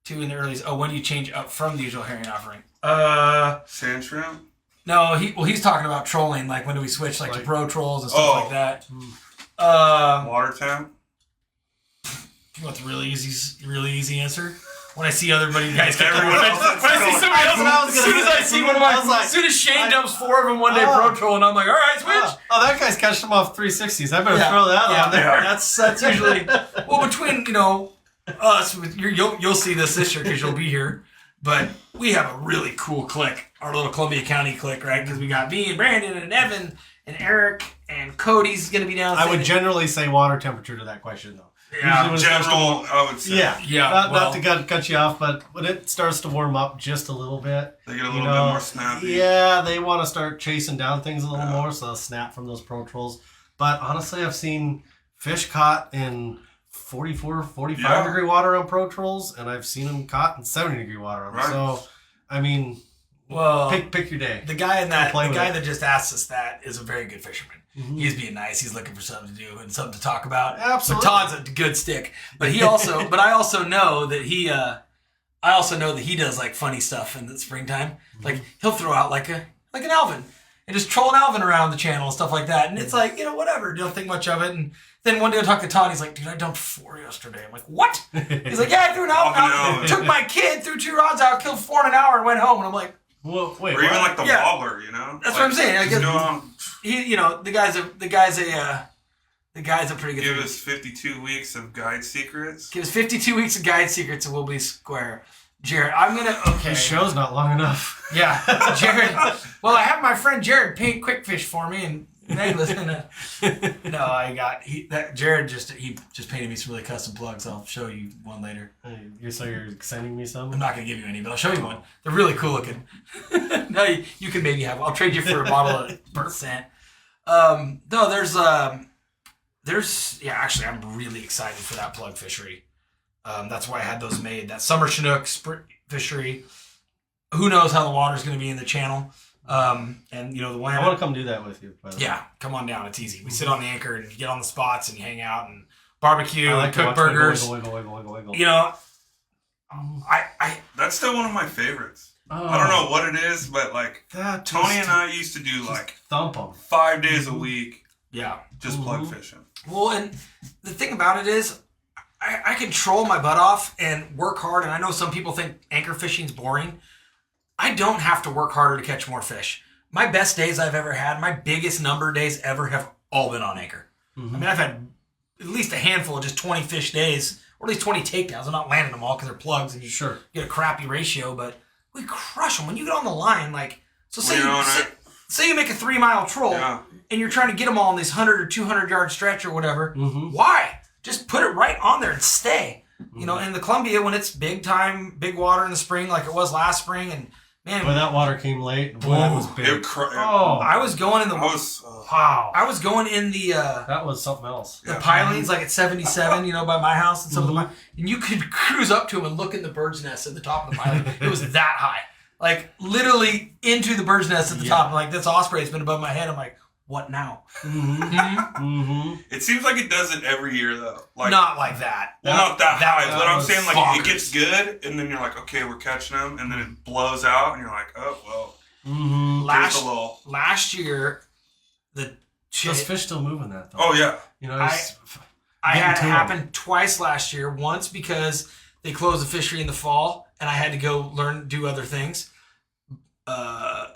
Speaker 1: to in the earlies? Oh, when do you change up from the usual herring offering?
Speaker 3: Sand shrimp?
Speaker 1: No, he's talking about trolling. Like, when do we switch to pro trolls and stuff like that?
Speaker 3: Water temp?
Speaker 1: You want the really easy answer? When I see everybody, you guys
Speaker 3: Everyone else
Speaker 1: when I see somebody else, as soon as I see one of my, as soon as Shane dumps 4 of them one day pro troll, and I'm like, all right, switch.
Speaker 2: Oh, that guy's catching them off 360s. I better throw that on there.
Speaker 1: Yeah. That's usually well between us. You'll see this year because you'll be here. But we have a really cool clique, our little Columbia County clique, right? Because we got me and Brandon and Evan and Eric and Cody's going to be down.
Speaker 2: I would generally say water temperature to that question, though.
Speaker 1: Yeah,
Speaker 3: general, I would say.
Speaker 2: Yeah. Not to cut you off, but when it starts to warm up just a little bit,
Speaker 3: they get a little bit more snappy.
Speaker 2: Yeah, they want to start chasing down things a little more, so they'll snap from those pro trolls. But honestly, I've seen fish caught in 44, 45 degree water on pro trolls, and I've seen them caught in 70 degree water on them. Right. So, I mean, pick your day.
Speaker 1: The guy that just asked us that is a very good fisherman. Mm-hmm. He's being nice. He's looking for something to do and something to talk about.
Speaker 2: Absolutely.
Speaker 1: But Todd's a good stick. But he also, I also know that he does like funny stuff in the springtime. Mm-hmm. Like he'll throw out like an Alvin and just troll an Alvin around the channel and stuff like that. And it's like, whatever. Don't think much of it. And then one day I talked to Todd. He's like, dude, I dumped 4 yesterday. I'm like, what? He's like, yeah, I threw an Alvin out. Took my kid, threw 2 rods out, killed 4 in an hour, and went home. And I'm like,
Speaker 3: well, wait, or even like the wobbler,
Speaker 1: That's what I'm saying. I guess the guy's a pretty good.
Speaker 3: Give us 52 weeks of guide secrets.
Speaker 1: Give us 52 weeks of guide secrets, and we'll be square. Jared, I'm gonna. Okay.
Speaker 2: The show's not long enough.
Speaker 1: Yeah, Jared. Well, I have my friend Jared paint Quickfish for me, and hey, listen. Jared just painted me some really custom plugs. I'll show you one later.
Speaker 2: So you're sending me some?
Speaker 1: I'm not gonna give you any, but I'll show you one. They're really cool looking. No, you can maybe have. I'll trade you for a bottle of percent. No, there's actually I'm really excited for that plug fishery. That's why I had those made. That summer Chinook fishery. Who knows how the water's going to be in the channel? And the one
Speaker 2: I want to come do that with you.
Speaker 1: Yeah, come on down. It's easy. We sit on the anchor and you get on the spots and you hang out and barbecue
Speaker 2: and
Speaker 1: cook burgers.
Speaker 2: Wiggle.
Speaker 1: I
Speaker 3: that's still one of my favorites. Oh. I don't know what it is, but Tony and I used to do
Speaker 2: thump them
Speaker 3: 5 days a week.
Speaker 1: Yeah,
Speaker 3: just plug fishing.
Speaker 1: Well, and the thing about it is, I control my butt off and work hard. And I know some people think anchor fishing's boring. I don't have to work harder to catch more fish. My best days I've ever had, my biggest number of days ever have all been on anchor. Mm-hmm. I mean, I've had at least a handful of just 20 fish days, or at least 20 takedowns. I'm not landing them all because they're plugs and you get a crappy ratio, but we crush them. When you get on the line, say you make a 3-mile troll and you're trying to get them all in this 100 or 200 yard stretch or whatever. Mm-hmm. Why? Just put it right on there and stay. Mm-hmm. In the Columbia, when it's big water in the spring like it was last spring, and man,
Speaker 2: boy, that water came late. Boy, that was big.
Speaker 1: I was going in the I was going in the
Speaker 2: that was something else.
Speaker 1: The pilings at 77, by my house and some of and you could cruise up to them and look in the bird's nest at the top of the piling. It was that high. Literally into the bird's nest at the top. I'm like, this osprey's been above my head. I'm like, what now?
Speaker 3: Mm-hmm. Mm-hmm. It seems like it does it every year, though.
Speaker 1: Not like that.
Speaker 3: Well, not that high. But I'm saying, it gets good, and then you're like, okay, we're catching them, and then it blows out, and you're like, oh, well.
Speaker 2: Mm-hmm.
Speaker 1: Last year,
Speaker 2: those fish still moving that, though.
Speaker 3: Oh, yeah.
Speaker 1: I had it happen twice last year. Once because they closed the fishery in the fall, and I had to go do other things.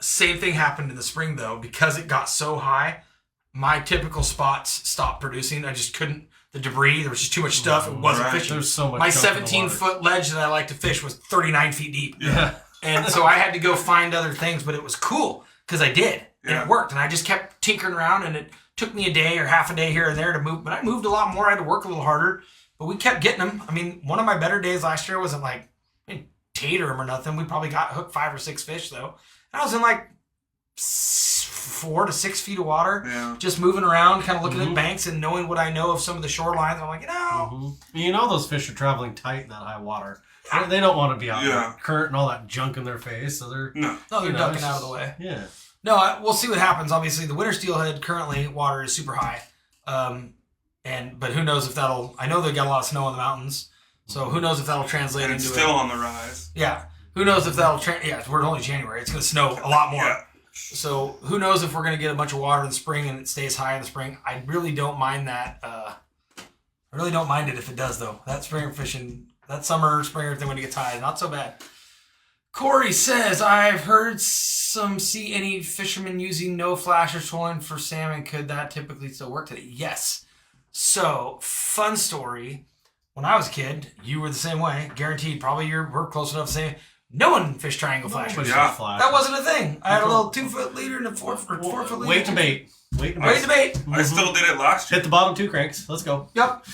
Speaker 1: Same thing happened in the spring, though. Because it got so high, my typical spots stopped producing. I just couldn't. The debris, there was just too much stuff. It wasn't fishing.
Speaker 2: There's so much.
Speaker 1: My 17-foot ledge that I like to fish was 39 feet deep.
Speaker 3: Yeah.
Speaker 1: And so I had to go find other things, but it was cool because I did. And it worked. And I just kept tinkering around, and it took me a day or half a day here and there to move. But I moved a lot more. I had to work a little harder. But we kept getting them. I mean, one of my better days last year wasn't I didn't tater them or nothing. We probably hooked 5 or 6 fish, though. And I was in 4 to 6 feet of water.
Speaker 3: Yeah.
Speaker 1: Just moving around, kind of looking at banks and knowing what I know of some of the shorelines. I'm like,
Speaker 2: Those fish are traveling tight in that high water. They don't want to be out in the current and all that junk in their face, so they're
Speaker 1: they're ducking out of the way.
Speaker 2: Yeah.
Speaker 1: No, we'll see what happens. Obviously, the winter steelhead currently water is super high, but who knows if that'll? I know they got a lot of snow on the mountains, so who knows if that'll translate
Speaker 3: and
Speaker 1: into
Speaker 3: it's still on the rise.
Speaker 1: Yeah, who knows if that'll? We're only January. It's going to snow a lot more.
Speaker 3: Yeah.
Speaker 1: So who knows if we're going to get a bunch of water in the spring and it stays high in the spring? I really don't mind that. I really don't mind it if it does, though. That spring fishing, that summer, spring, everything when it gets high, not so bad. Corey says, I've heard see any fishermen using no flasher trolling for salmon. Could that typically still work today? Yes. So, fun story. When I was a kid, you were the same way. Guaranteed. Probably we're close enough to say no one fished triangle flashers.
Speaker 3: Yeah.
Speaker 1: That wasn't a thing. I had a little 2-foot leader and a 4-foot leader.
Speaker 2: Wait to bait.
Speaker 3: I still did it last year.
Speaker 2: Hit the bottom 2 cranks. Let's go.
Speaker 1: Yep.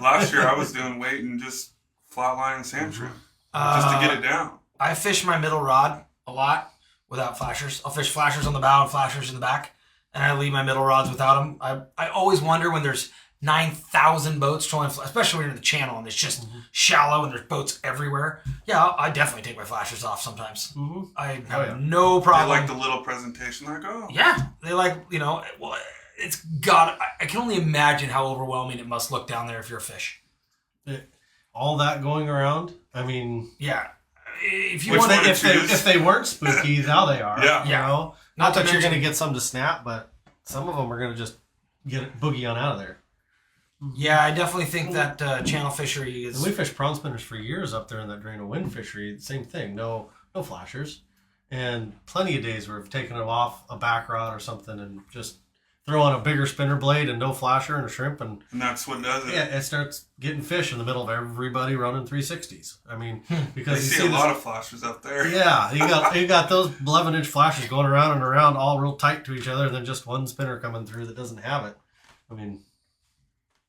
Speaker 3: Last year I was doing weight and just flatline and sand shrimp just to get it down.
Speaker 1: I fish my middle rod a lot without flashers. I'll fish flashers on the bow and flashers in the back, and I leave my middle rods without them. I always wonder when there's 9,000 boats trolling, especially when you're in the channel and it's just shallow and there's boats everywhere. Yeah, I definitely take my flashers off sometimes. I have no problem.
Speaker 3: They like the little presentation. Like,
Speaker 1: yeah, they like, well, it's got. I can only imagine how overwhelming it must look down there if you're a fish.
Speaker 2: All that going around. I mean,
Speaker 1: yeah. If
Speaker 2: they weren't spooky, now they are.
Speaker 3: Yeah.
Speaker 2: You know? Not that you're going to get some to snap, but some of them are going to just get it boogie on out of there.
Speaker 1: Yeah, I definitely think that channel fishery is.
Speaker 2: And we fished prawn spinners for years up there in that drain of wind fishery. Same thing. No flashers, and plenty of days where we've taken it off a back rod or something and just throw on a bigger spinner blade and no flasher and a shrimp, and
Speaker 3: that's what does it.
Speaker 2: Yeah, it starts getting fish in the middle of everybody running 360s. I mean, because
Speaker 3: you see a lot of flashers up there.
Speaker 2: Yeah, you got those 11-inch flashers going around and around, all real tight to each other, and then just one spinner coming through that doesn't have it. I mean,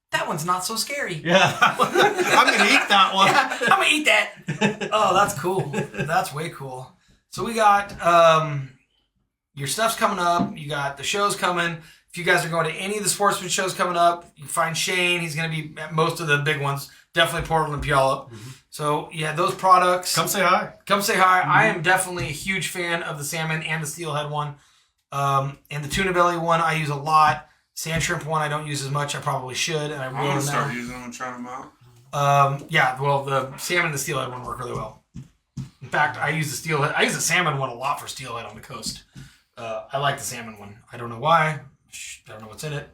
Speaker 1: that one's not so scary.
Speaker 2: Yeah, I'm gonna eat that one.
Speaker 1: Yeah, I'm gonna eat that. Oh, that's cool. That's way cool. So we got your stuff's coming up. You got the shows coming. If you guys are going to any of the sportsman shows coming up, you can find Shane. He's going to be at most of the big ones. Definitely Portland and Puyallup. So, yeah, those products.
Speaker 2: Come say hi.
Speaker 1: I am definitely a huge fan of the salmon and the steelhead one. And the tuna belly one I use a lot. Sand shrimp one I don't use as much. I probably should. And I
Speaker 3: I'm going to start using them and trying them
Speaker 1: out. Yeah, well, the salmon and the steelhead one work really well. In fact, I use the salmon one a lot for steelhead on the coast. I like the salmon one. I don't know why. I don't know what's in it,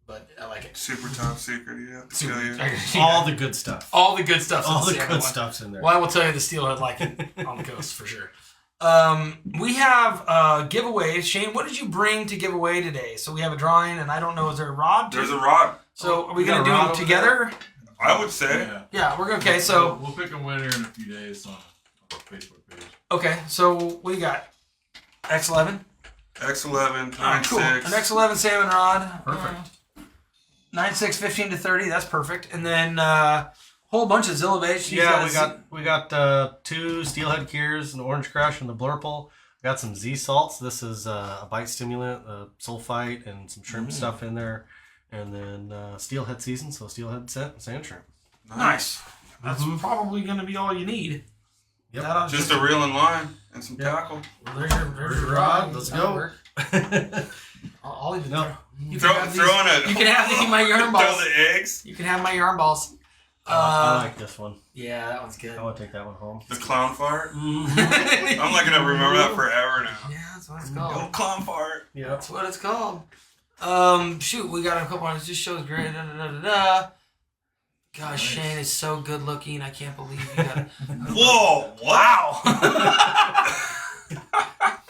Speaker 1: but I like it.
Speaker 3: Super top secret, yeah. Tell you.
Speaker 2: All the good stuff.
Speaker 1: All the good stuff.
Speaker 2: All the good stuff's in there.
Speaker 1: Well, I will tell you the steelhead like it on the coast for sure. We have giveaways. Shane, what did you bring to give away today? So we have a drawing, and I don't know, is there a rod?
Speaker 3: There's a rod.
Speaker 1: So are we going to do them together?
Speaker 3: I would say.
Speaker 1: Yeah, we're going to. Okay, so.
Speaker 4: We'll pick a winner in a few days on our Facebook page.
Speaker 1: Okay, so what do you got? X11?
Speaker 3: X11, 9.6.
Speaker 1: Cool. An X11 salmon rod.
Speaker 2: Perfect.
Speaker 1: 9.6, 15 to 30. That's perfect. And then whole bunch of Zillabait.
Speaker 2: Yeah, we got 2 steelhead gears, an orange crush, and the blurple. We got some Z salts. This is a bite stimulant, sulfite, and some shrimp stuff in there. And then steelhead season, so steelhead sand shrimp.
Speaker 1: Nice. That's probably going to be all you need.
Speaker 2: Yep.
Speaker 3: Just a reel and line and some tackle.
Speaker 1: Well, there's your rod.
Speaker 2: Let's go.
Speaker 1: I'll even
Speaker 3: throw in
Speaker 1: You can have my yarn balls.
Speaker 3: Throw the eggs.
Speaker 1: You can have my yarn balls.
Speaker 2: I like this one.
Speaker 1: Yeah, that one's good.
Speaker 2: I want to take that one home.
Speaker 3: The clown fart. I'm like gonna remember that forever now.
Speaker 1: Yeah, that's what it's called.
Speaker 3: Old clown fart.
Speaker 2: Yeah,
Speaker 1: that's what it's called. Shoot, we got a couple ones. This show's great. Gosh, nice. Shane is so good looking. I can't believe you got it.
Speaker 3: Whoa! Wow!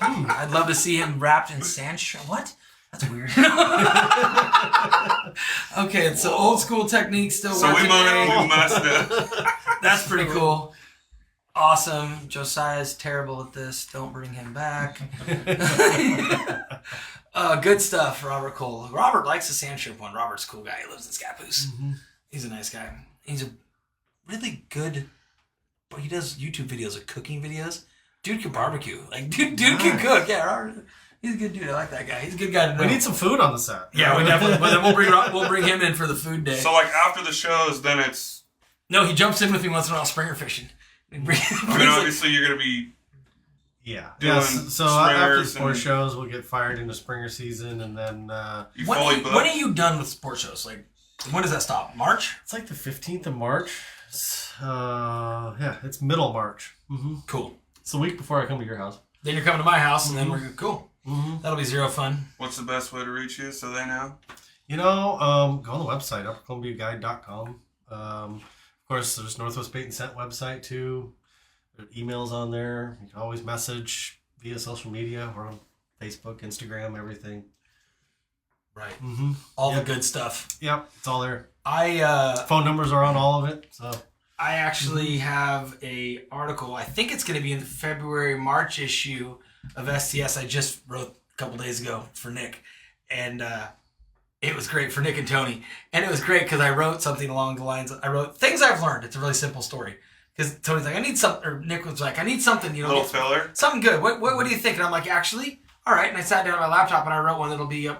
Speaker 1: I'd love to see him wrapped in sand shrimp. What? That's weird. Okay, so old school technique still working.
Speaker 3: So we must have.
Speaker 1: That's pretty cool. Awesome. Josiah's terrible at this. Don't bring him back. Good stuff, Robert Cole. Robert likes the sand shrimp one. Robert's a cool guy. He lives in Scappoose. He's a nice guy. He's a really good, but he does YouTube videos of cooking videos. dude can barbecue. Like, dude can cook. Yeah, he's a good dude. I like that guy. He's a good guy to know.
Speaker 2: We need some food on the set.
Speaker 1: Yeah, we definitely. But then we'll bring him in for the food day.
Speaker 3: So, like, after the shows, then it's...
Speaker 1: No, he jumps in with me once in a while Springer fishing.
Speaker 3: I mean, obviously, you're going to be...
Speaker 2: Yeah.
Speaker 3: Doing
Speaker 2: So after the sport
Speaker 3: and-
Speaker 2: shows, we'll get fired into Springer season, and then
Speaker 3: You fully booked.
Speaker 1: When are you done with sport shows? Like, when does that stop? March?
Speaker 2: it's like the 15th of March. It's middle March. Mm-hmm.
Speaker 1: Cool.
Speaker 2: It's the week before I come to your house.
Speaker 1: Then you're coming to my house, and then we're cool.
Speaker 2: Mm-hmm.
Speaker 1: That'll be zero fun.
Speaker 3: What's the best way to reach you so they know?
Speaker 2: You know, go on the website, uppercolumbiaguide.com. Of course, there's Northwest Bait and Scent website, too. There are emails on there. You can always message via social media. We're on Facebook, Instagram, everything.
Speaker 1: Right.
Speaker 2: Mm-hmm.
Speaker 1: All
Speaker 2: Yep.
Speaker 1: the good stuff.
Speaker 2: Yep, it's all there.
Speaker 1: I
Speaker 2: Phone numbers are on all of it. So
Speaker 1: actually have a article. I think it's going to be in the February-March issue of STS. I just wrote a couple days ago for Nick, and it was great for Nick and Tony. And it was great because I wrote something along the lines. I wrote things I've learned. It's a really simple story. Because Tony's like, I need something, or Nick was like, I need something, you know,
Speaker 3: Little filler?
Speaker 1: something good. What do you think? And I'm like, actually, all right. And I sat down on my laptop and I wrote one that'll be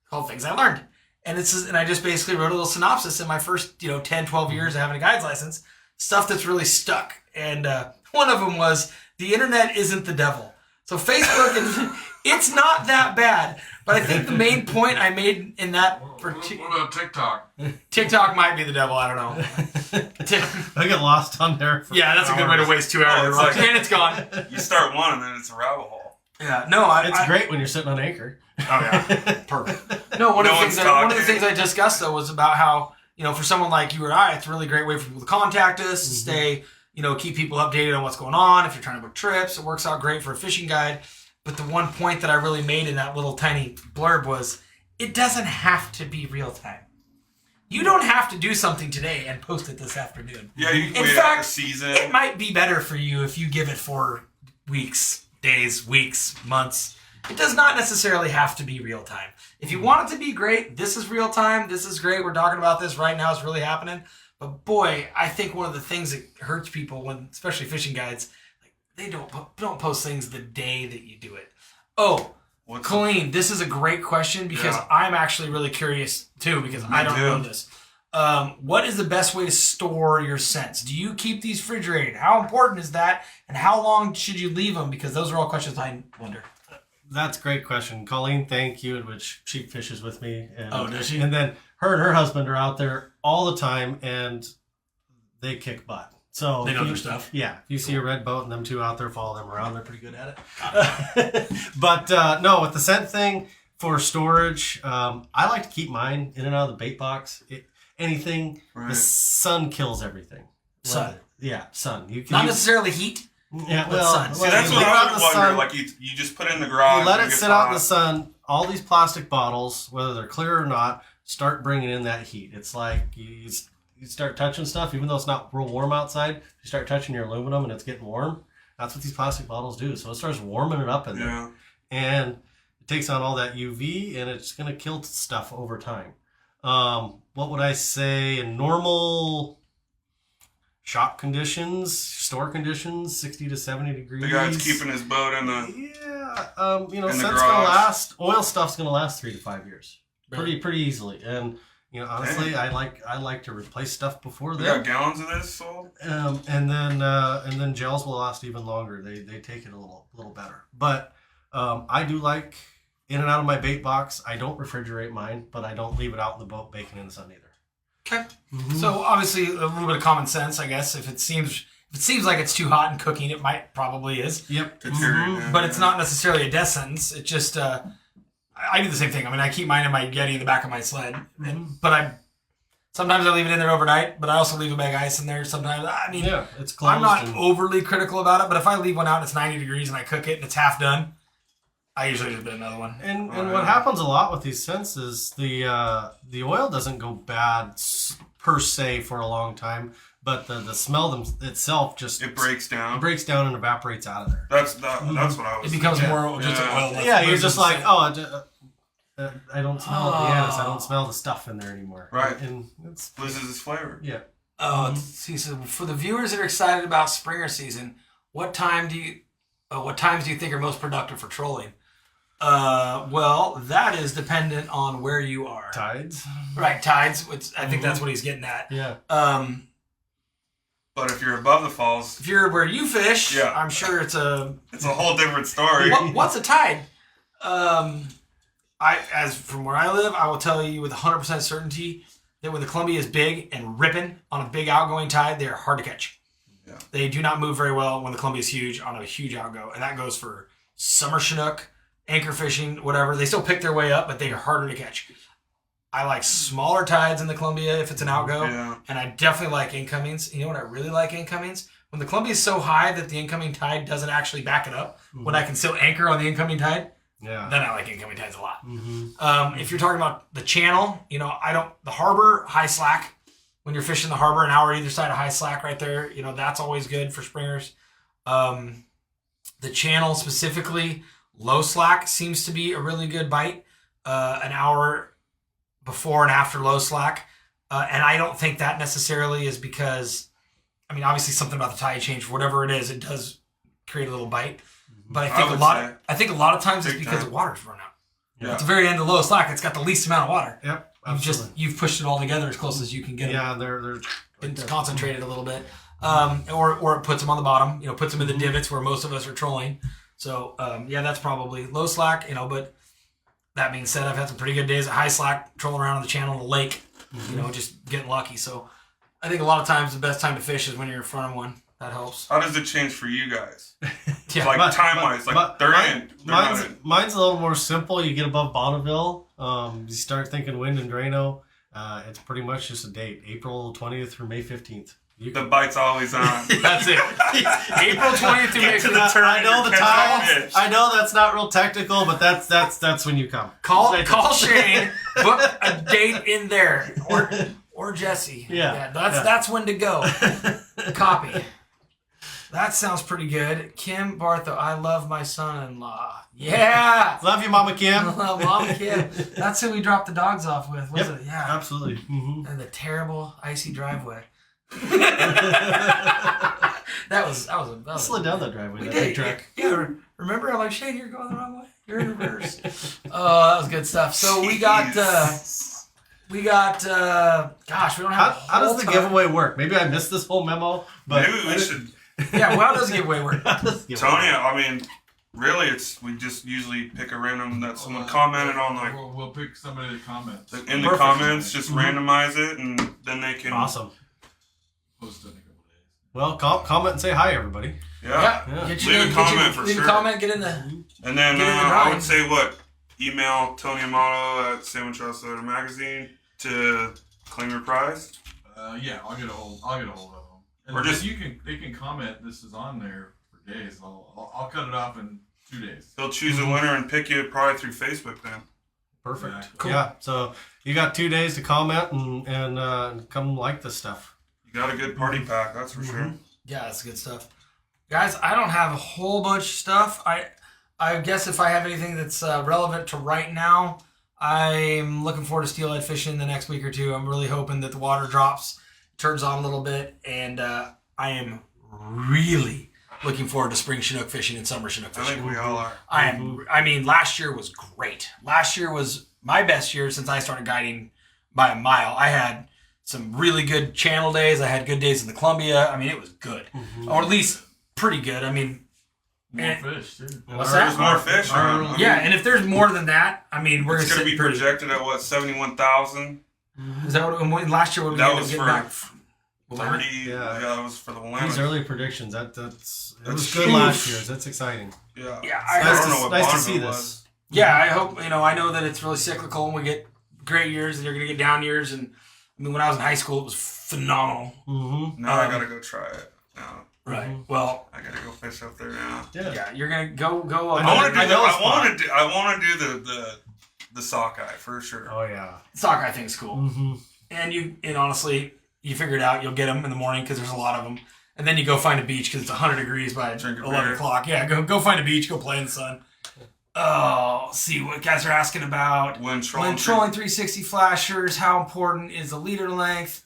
Speaker 1: called Things I Learned. And and I just basically wrote a little synopsis in my first, 10, 12 years of having a guides license, stuff that's really stuck. And one of them was, the internet isn't the devil. So Facebook, it's not that bad. But I think the main point I made in that
Speaker 4: What about TikTok?
Speaker 1: TikTok might be the devil. I don't know.
Speaker 2: I get lost on there. For
Speaker 1: Yeah, that's a good way to waste 2 hours.
Speaker 3: Oh, it's like-
Speaker 1: And it's gone.
Speaker 3: You start one and then it's a rabbit hole.
Speaker 1: Yeah, no,
Speaker 2: It's great when you're sitting on anchor.
Speaker 1: Oh yeah, perfect. No, one of the things I discussed though was about how for someone like you or I, it's a really great way for people to contact us, stay, keep people updated on what's going on. If you're trying to book trips, it works out great for a fishing guide. But the one point that I really made in that little tiny blurb was, it doesn't have to be real time. You don't have to do something today and post it this afternoon.
Speaker 3: Yeah, you can
Speaker 1: In
Speaker 3: wait
Speaker 1: fact,
Speaker 3: after season.
Speaker 1: It might be better for you if you give it 4 weeks, days, weeks, months. It does not necessarily have to be real time. If you want it to be great, this is real time. This is great. We're talking about this right now. It's really happening. But boy, I think one of the things that hurts people, when especially fishing guides, like they don't post things the day that you do it. Oh, Colleen, this is a great question because I'm actually really curious too because I don't know this. What is the best way to store your scents? Do you keep these refrigerated? How important is that? And how long should you leave them? Because those are all questions I wonder.
Speaker 2: That's a great question. Colleen, thank you, which she fishes with me. And,
Speaker 1: Does she?
Speaker 2: And then her and her husband are out there all the time, and they kick butt. So
Speaker 1: They know their stuff.
Speaker 2: Yeah. If you see a red boat and them two out there, follow them around. They're pretty good at it. But no, with the scent thing for storage, I like to keep mine in and out of the bait box. The sun kills everything.
Speaker 1: Sun.
Speaker 2: Sun. You can
Speaker 1: Not necessarily heat.
Speaker 2: Yeah,
Speaker 1: With sun.
Speaker 3: See, that's
Speaker 2: you
Speaker 3: what
Speaker 2: leave it
Speaker 3: I
Speaker 2: out in
Speaker 3: would
Speaker 2: the
Speaker 3: wonder.
Speaker 2: sun.
Speaker 3: Like, you just put it in the garage.
Speaker 2: You let
Speaker 3: when
Speaker 2: it
Speaker 3: gets
Speaker 2: sit out in
Speaker 3: hot.
Speaker 2: the sun. All these plastic bottles, whether they're clear or not, start bringing in that heat. It's like you start touching stuff, even though it's not real warm outside. You start touching your aluminum and it's getting warm. That's what these plastic bottles do. So it starts warming it up in there. And it takes on all that UV, and it's going to kill stuff over time. What would I say? In normal shop conditions, store conditions, 60 to 70 degrees.
Speaker 3: The guy's keeping his boat in the...
Speaker 2: Scent's
Speaker 3: garage.
Speaker 2: gonna last. Oil stuff's gonna last 3 to 5 years, pretty easily. And honestly, I like to replace stuff before
Speaker 3: We
Speaker 2: then.
Speaker 3: got gallons of this sold?
Speaker 2: And then gels will last even longer. They take it a little better. But I do like in and out of my bait box. I don't refrigerate mine, but I don't leave it out in the boat baking in the sun either.
Speaker 1: Okay. So obviously a little bit of common sense, I guess. If it seems like it's too hot and cooking, it probably is.
Speaker 2: Yep.
Speaker 1: But it's not necessarily a death sentence. It just I do the same thing. I mean, I keep mine in my Yeti in the back of my sled, but sometimes I leave it in there overnight. But I also leave a bag of ice in there sometimes. I mean,
Speaker 2: it's closed.
Speaker 1: I'm not overly critical about it. But if I leave one out and it's 90 degrees and I cook it and it's half done, I usually just do another one.
Speaker 2: And what happens a lot with these scents is the oil doesn't go bad per se for a long time, but the smell itself just
Speaker 3: It breaks down.
Speaker 2: It breaks down and evaporates out of there.
Speaker 3: That's what I was
Speaker 1: It becomes
Speaker 3: thinking.
Speaker 1: more just an oil.
Speaker 2: Yeah, you're just like, I don't smell the anise. I don't smell the stuff in there anymore.
Speaker 3: Right.
Speaker 2: And it's
Speaker 3: Loses its flavor.
Speaker 2: yeah.
Speaker 1: See, so for the viewers that are excited about Springer season, what time do you What times do you think are most productive for trolling? Well, that is dependent on where you are.
Speaker 2: Tides.
Speaker 1: Right, tides. Which I think that's what he's getting at.
Speaker 2: Yeah.
Speaker 3: But if you're above the falls,
Speaker 1: If you're where you fish,
Speaker 3: Yeah.
Speaker 1: I'm sure it's a.
Speaker 3: it's a whole different story.
Speaker 1: What's a tide? As from where I live, I will tell you with 100% certainty that when the Columbia is big and ripping on a big outgoing tide, they are hard to catch.
Speaker 3: Yeah.
Speaker 1: They do not move very well when the Columbia is huge on a huge outgo, and that goes for summer Chinook, anchor fishing, whatever. They still pick their way up, but they are harder to catch. I like smaller tides in the Columbia if it's an outgo,
Speaker 3: Yeah.
Speaker 1: and I definitely like incomings. You know what I really like incomings? When the Columbia is so high that the incoming tide doesn't actually back it up, when I can still anchor on the incoming tide,
Speaker 2: Yeah.
Speaker 1: then I like incoming tides a lot. If you're talking about the channel, the harbor, high slack. When you're fishing the harbor, an hour either side of high slack right there, that's always good for springers. The channel specifically, low slack seems to be a really good bite. An hour before and after low slack. And I don't think that necessarily is because, obviously something about the tide change, whatever it is, it does create a little bite. But I think a lot of times it's because the water's run out.
Speaker 3: Yeah.
Speaker 1: At the very end of low slack, it's got the least amount of water.
Speaker 2: Yep. Absolutely.
Speaker 1: You've pushed it all together as close as you can get it.
Speaker 2: Yeah, they're
Speaker 1: It's concentrated a little bit. Or it puts them on the bottom, puts them in the divots where most of us are trolling. So, that's probably low slack, but that being said, I've had some pretty good days at high slack, trolling around on the channel in the lake, just getting lucky. So I think a lot of times the best time to fish is when you're in front of one. That helps.
Speaker 3: How does it change for you guys?
Speaker 1: Yeah.
Speaker 3: Like time-wise, they're in. They're not in.
Speaker 2: Mine's a little more simple. You get above Bonneville, you start thinking wind and Drano. It's pretty much just a date, April 20th through May 15th.
Speaker 3: The bite's always on.
Speaker 1: That's it. April 20th to May
Speaker 3: Get to
Speaker 1: 15th.
Speaker 3: the turn.
Speaker 2: I know the
Speaker 3: catch that
Speaker 2: time.
Speaker 3: fish.
Speaker 2: I know that's not real technical, but that's when you come.
Speaker 1: Call Shane, book a date in there, or Jesse.
Speaker 2: Yeah.
Speaker 1: That's when to go. Copy. That sounds pretty good. Kim Bartho, I love my son-in-law. Yeah.
Speaker 2: Love you, Mama Kim.
Speaker 1: Mama Kim. That's who we dropped the dogs off with, was it? Yeah.
Speaker 2: Absolutely. Mm-hmm.
Speaker 1: And the terrible icy driveway. that was
Speaker 2: Slid down that driveway.
Speaker 1: We
Speaker 2: That
Speaker 1: did.
Speaker 2: big truck.
Speaker 1: Yeah, remember? I'm like, Shane, you're going the wrong way. You're in reverse. Oh, that was good stuff. So we got. Gosh, we don't have.
Speaker 2: How does the giveaway work? Maybe I missed this whole memo, but
Speaker 3: Maybe we should.
Speaker 1: Yeah, well, how does the giveaway work?
Speaker 3: Tony, really, we just usually pick a random that someone commented on, like
Speaker 4: We'll pick somebody to comment.
Speaker 3: in the comments, just randomize it, and then they can.
Speaker 2: Awesome.
Speaker 4: Post it in a couple days.
Speaker 2: Well, comment and say hi, everybody.
Speaker 3: Yeah. Leave a comment for sure.
Speaker 1: Comment, get in the.
Speaker 3: And then
Speaker 1: Get in the
Speaker 3: I
Speaker 1: grind.
Speaker 3: would say email Tony Amato at Salmon Letter Magazine to claim your prize.
Speaker 4: Yeah, I'll get a hold of them. And
Speaker 3: Or just-
Speaker 4: they can comment. This is on there for days. I'll cut it off in 2 days.
Speaker 3: He'll choose a winner and pick you probably through Facebook then.
Speaker 2: Perfect.
Speaker 4: Yeah.
Speaker 1: Cool.
Speaker 2: Yeah. So you got 2 days to comment and come like this stuff.
Speaker 3: You got a good party pack, that's for sure.
Speaker 1: Yeah, that's good stuff, guys. I don't have a whole bunch of stuff. I guess if I have anything that's relevant to right now, I'm looking forward to steelhead fishing the next week or two. I'm really hoping that the water drops, turns on a little bit, and I am really looking forward to spring Chinook fishing and summer Chinook
Speaker 3: I
Speaker 1: fishing.
Speaker 3: think we all are.
Speaker 1: Last year was great. Last year was my best year since I started guiding by a mile. I had some really good channel days. I had good days in the Columbia. It was good, or at least pretty good.
Speaker 4: More fish, too.
Speaker 1: What's that?
Speaker 3: There's more fish around.
Speaker 1: Yeah, and if there's more than that, we're
Speaker 3: It's going to
Speaker 1: sit
Speaker 3: be
Speaker 1: pretty.
Speaker 3: projected at 71,000?
Speaker 1: Is that what? Last year, what we
Speaker 3: That
Speaker 1: ended up
Speaker 3: was
Speaker 1: getting
Speaker 3: for
Speaker 1: back?
Speaker 3: 30.
Speaker 2: Yeah.
Speaker 3: Yeah, that was for the
Speaker 2: These
Speaker 3: limit.
Speaker 2: early predictions, it was
Speaker 3: That's
Speaker 2: good
Speaker 3: huge.
Speaker 2: last year. That's exciting.
Speaker 3: Yeah.
Speaker 1: Yeah,
Speaker 3: I don't know what
Speaker 2: nice to
Speaker 3: Bonneville
Speaker 2: see
Speaker 3: was.
Speaker 2: this.
Speaker 1: Yeah, I hope I know that it's really cyclical, and we get great years, and you're gonna get down years. And when I was in high school, it was phenomenal.
Speaker 2: Mm-hmm.
Speaker 3: Now I got to go try it. Now
Speaker 1: Right. Well,
Speaker 3: I got to go fish up there now.
Speaker 1: yeah, you're gonna go.
Speaker 2: I want to do
Speaker 3: I want to do the sockeye for sure.
Speaker 2: Oh yeah.
Speaker 1: Sockeye thing's cool.
Speaker 2: Mm-hmm.
Speaker 1: And honestly, you figure it out. You'll get them in the morning because there's a lot of them. And then you go find a beach because it's 100 degrees by
Speaker 3: Drink a
Speaker 1: 11
Speaker 3: beer.
Speaker 1: o'clock. Yeah, go find a beach. Go play in the sun. Oh, see what guys are asking about.
Speaker 3: When
Speaker 1: When trolling 360 flashers, how important is the leader length?